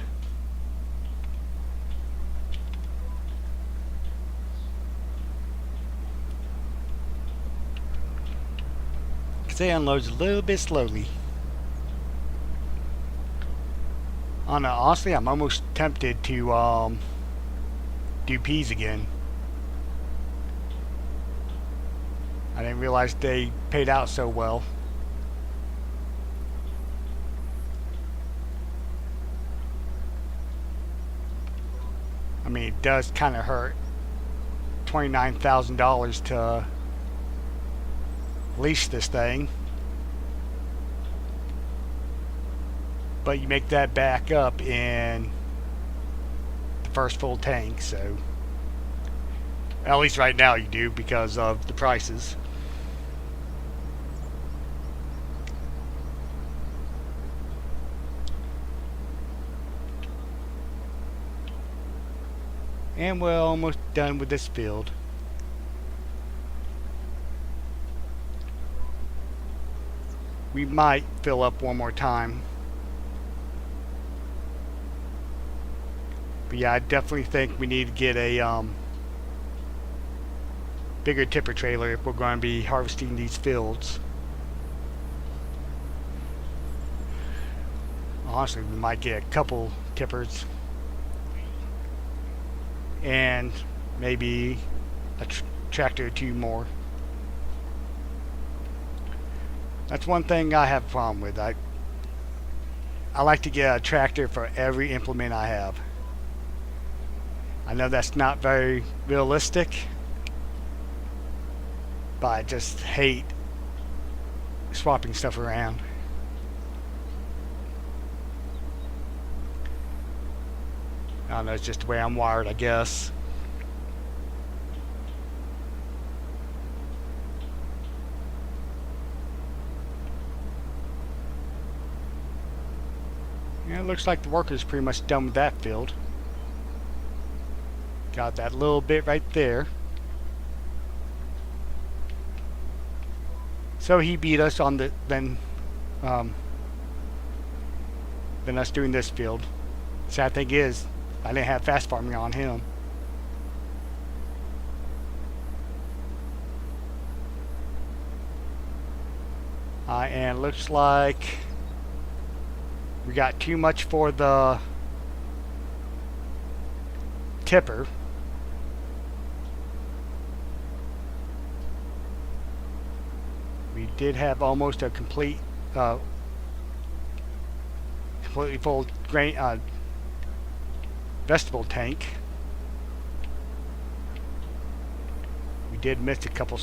Because it unloads a little bit slowly. Honestly, I'm almost tempted to do peas again. I didn't realize they paid out so well. I mean, it does kind of hurt. $29,000 to lease this thing. But you make that back up in the first full tank, so... At least right now you do because of the prices. And we're almost done with this field. We might fill up one more time. But yeah, I definitely think we need to get a bigger tipper trailer if we're going to be harvesting these fields. Honestly, we might get a couple tippers. And maybe a tractor or two more. That's one thing I have a problem with. I like to get a tractor for every implement I have. I know that's not very realistic, but I just hate swapping stuff around. I don't know, it's just the way I'm wired, I guess. Yeah, it looks like the worker's pretty much done with that field. Got that little bit right there. So he beat us on the then us doing this field. Sad thing is, I didn't have fast farming on him. And looks like we got too much for the tipper. We did have almost a completely full grain vegetable tank. We did miss a couple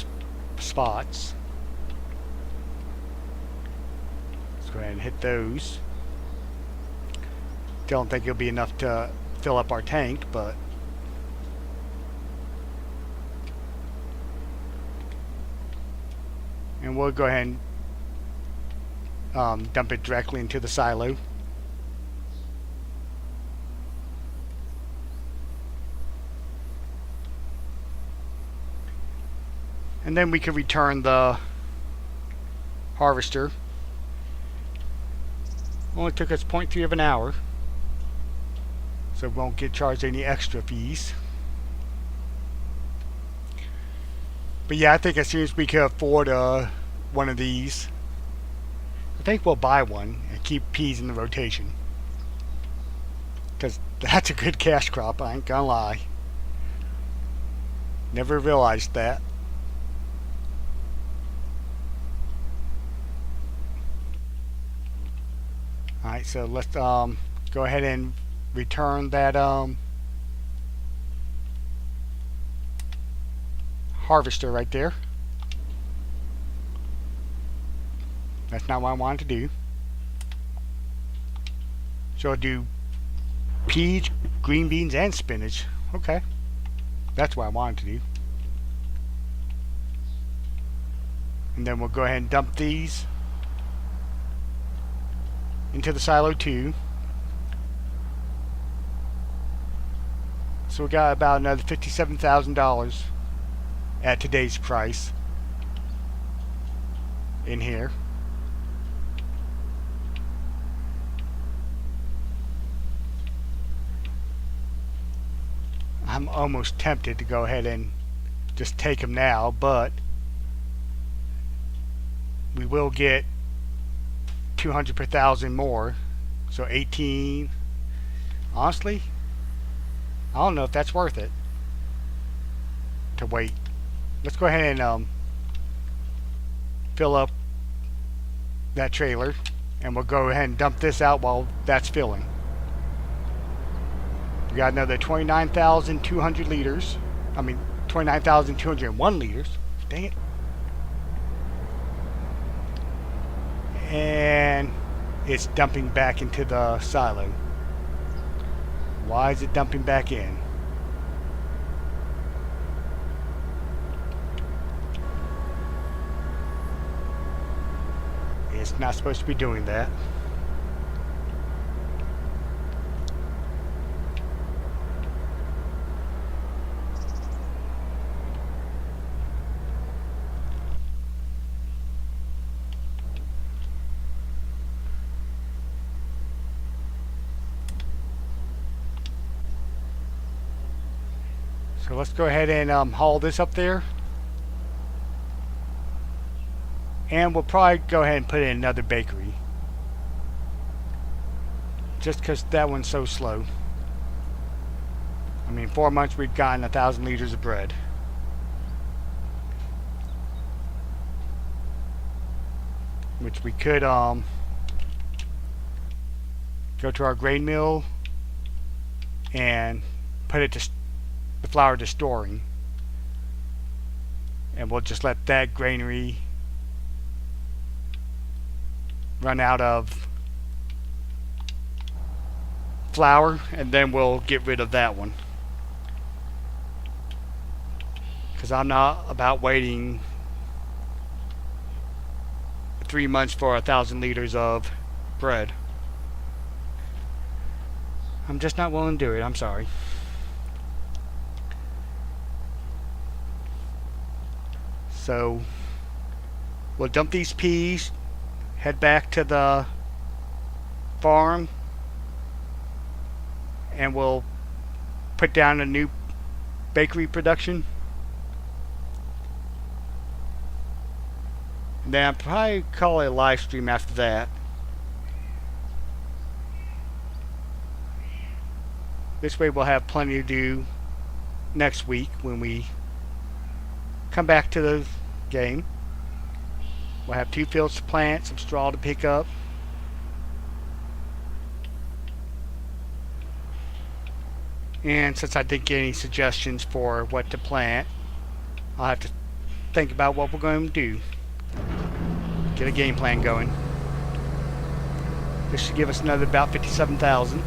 spots. Let's go ahead and hit those. Don't think it'll be enough to fill up our tank, but and we'll go ahead and dump it directly into the silo. And then we can return the harvester. Only took us 0.3 of an hour, so we won't get charged any extra fees. But yeah, I think as soon as we can afford one of these, I think we'll buy one and keep peas in the rotation. Because that's a good cash crop, I ain't gonna lie. Never realized that. Alright, so let's go ahead and return that harvester right there. That's not what I wanted to do. So I'll do peas, green beans, and spinach. Okay. That's what I wanted to do. And then we'll go ahead and dump these into the silo too. So we got about another $57,000 at today's price in here. I'm almost tempted to go ahead and just take them now, but we will get 200 per thousand more, so 18. Honestly, I don't know if that's worth it to wait. Let's go ahead and fill up that trailer, and we'll go ahead and dump this out while that's filling. We got another 29,200 liters. I mean 29,201 liters. Dang it. And it's dumping back into the silo. Why is it dumping back in? It's not supposed to be doing that. So let's go ahead and haul this up there. And we'll probably go ahead and put in another bakery. Just because that one's so slow. I mean, 4 months we've gotten 1,000 liters of bread. Which we could go to our grain mill and put it to the flour to storing, and we'll just let that granary run out of flour, and then we'll get rid of that one, because I'm not about waiting 3 months for 1,000 liters of bread. I'm just not willing to do it. I'm sorry. So we'll dump these peas, head back to the farm, and we'll put down a new bakery production. And then I'll probably call it a live stream after that. This way we'll have plenty to do next week when we come back to the game. We'll have 2 fields to plant, some straw to pick up. And since I didn't get any suggestions for what to plant, I'll have to think about what we're going to do. Get a game plan going. This should give us another about 57,000.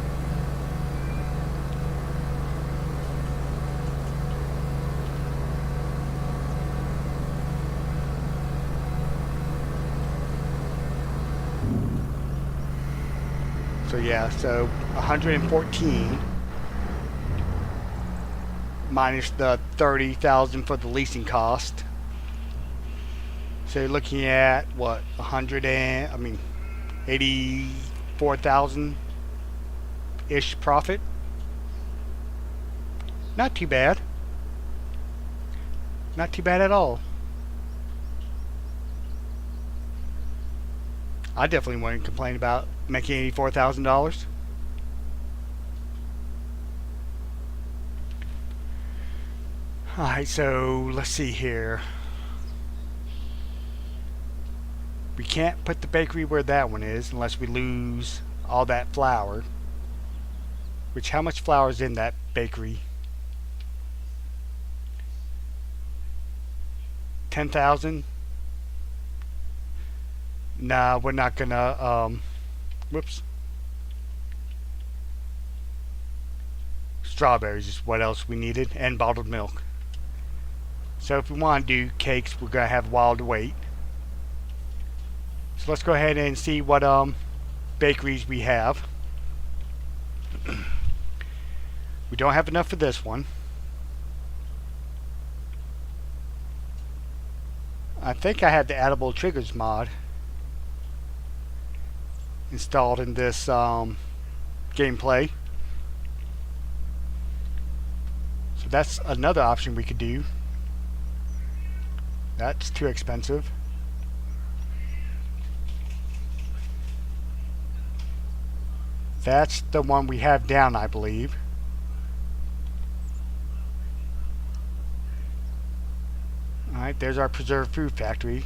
So yeah, so 114 minus the 30,000 for the leasing cost. So you're looking at what, 84,000 ish profit. Not too bad. Not too bad at all. I definitely wouldn't complain about making $84,000. Alright, so let's see here. We can't put the bakery where that one is unless we lose all that flour. Which, how much flour is in that bakery? 10,000? Nah, we're not gonna, whoops. Strawberries is what else we needed, and bottled milk. So if we want to do cakes, we're gonna have a while to wait. So let's go ahead and see what bakeries we have. We don't have enough for this one. I think I had the Addable Triggers mod installed in this gameplay. So that's another option we could do. That's too expensive. That's the one we have down, I believe. Alright, there's our preserved food factory.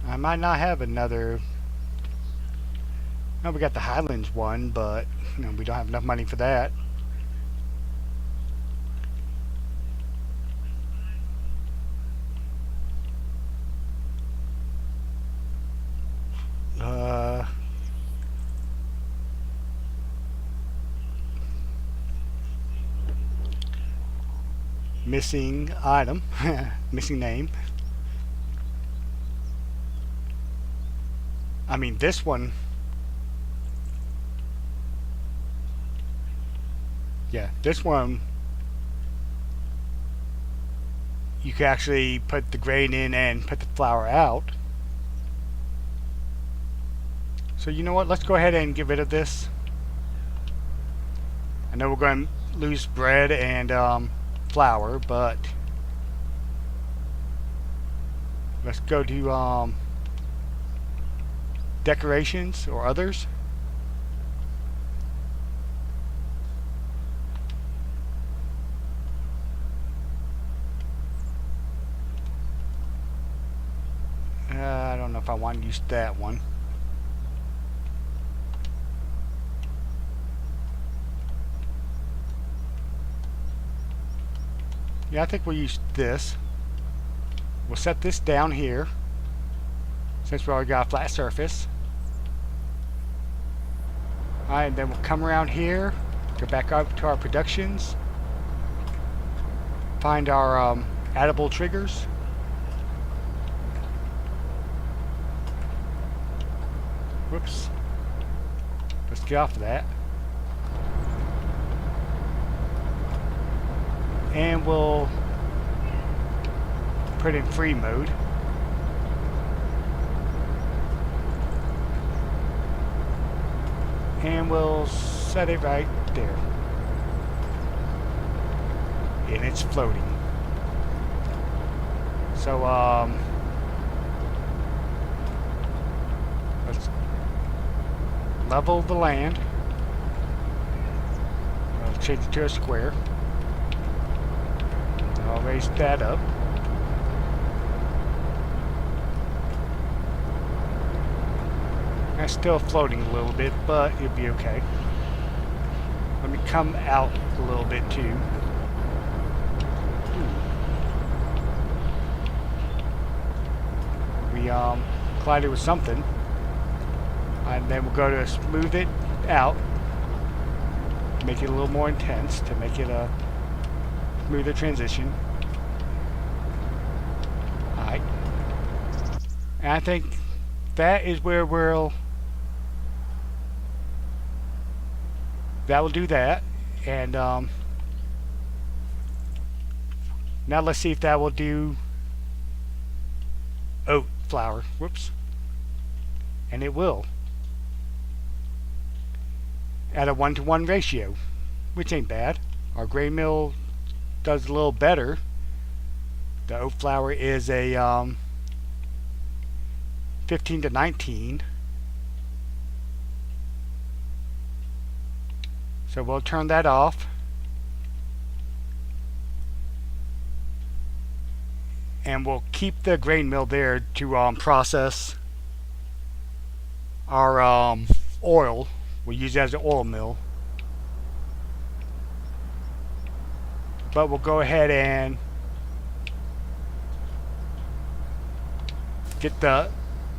I might not have another. No, we got the Highlands one, but you know, we don't have enough money for that. Missing item, missing name. I mean, this one. Yeah, this one. You can actually put the grain in and put the flour out. So you know what? Let's go ahead and get rid of this. I know we're going to lose bread and flour, but let's go to decorations or others. use that one. Yeah, I think we'll use this. We'll set this down here, since we already got a flat surface. Alright, and then we'll come around here, go back up to our productions, find our addable triggers. Whoops. Let's get off of that. And we'll put in free mode. And we'll set it right there. And it's floating. So, let's level the land. I'll change it to a square. I'll raise that up. It's still floating a little bit, but it'll be okay. Let me come out a little bit too. We collided with something. And then we'll go to smooth it out. Make it a little more intense to make it a smoother transition. Alright. And I think that is where that will do that. And now let's see if that will do oat flour. Whoops. And it will. At a 1-to-1 ratio, which ain't bad. Our grain mill does a little better. The oat flour is a 15 to 19. So we'll turn that off. And we'll keep the grain mill there to process our oil. We'll use it as an oil mill. But we'll go ahead and get the,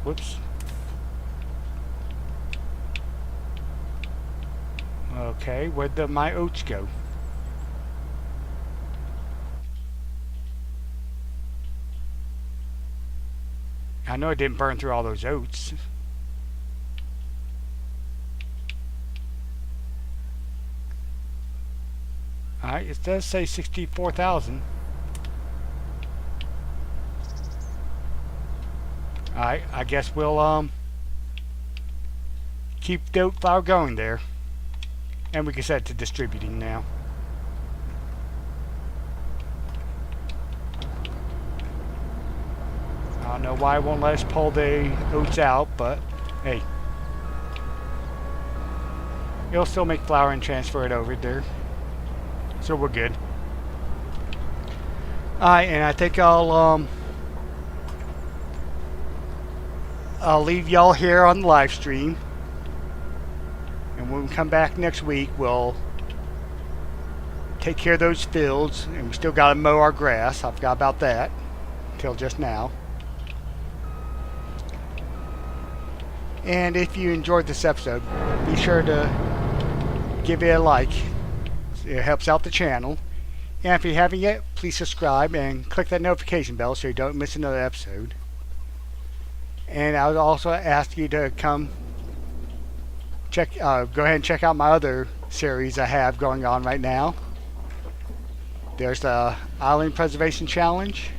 whoops. Okay, where'd my oats go? I know it didn't burn through all those oats. Alright, it does say 64,000. Alright, I guess we'll keep the oat flour going there. And we can set it to distributing now. I don't know why it won't let us pull the oats out, but hey. It'll still make flour and transfer it over there. So we're good. Alright, and I think I'll leave y'all here on the live stream. And when we come back next week, we'll take care of those fields. And we still got to mow our grass. I forgot about that until just now. And if you enjoyed this episode, be sure to give it a like. It helps out the channel. And if you haven't yet, please subscribe and click that notification bell so you don't miss another episode. And I would also ask you to come go ahead and check out my other series I have going on right now. There's the Island Preservation Challenge.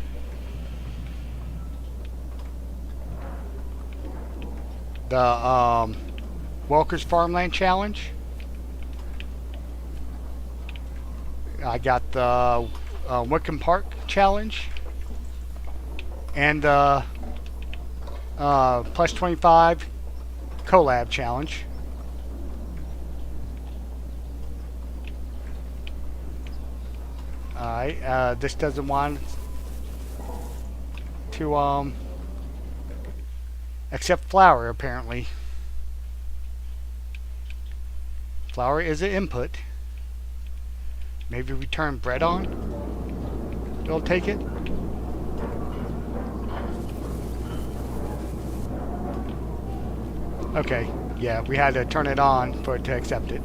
The Welker's Farmland Challenge. I got the Wickham Park Challenge. And the Plus 25 Collab Challenge. Alright, this doesn't want to Except flour, apparently. Flour is an input. Maybe we turn bread on? It'll take it? Okay, yeah, we had to turn it on for it to accept it.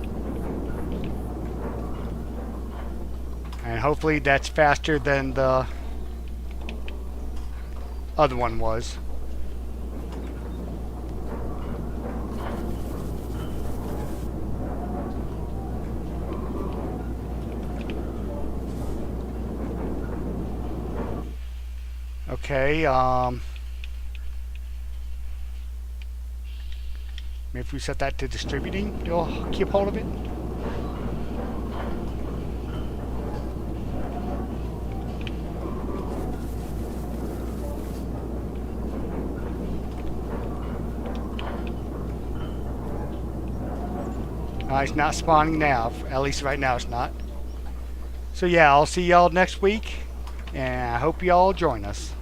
And hopefully that's faster than the other one was. Okay, maybe if we set that to distributing, it'll keep hold of it. It's not spawning now, at least right now it's not. So yeah, I'll see y'all next week, and I hope y'all join us.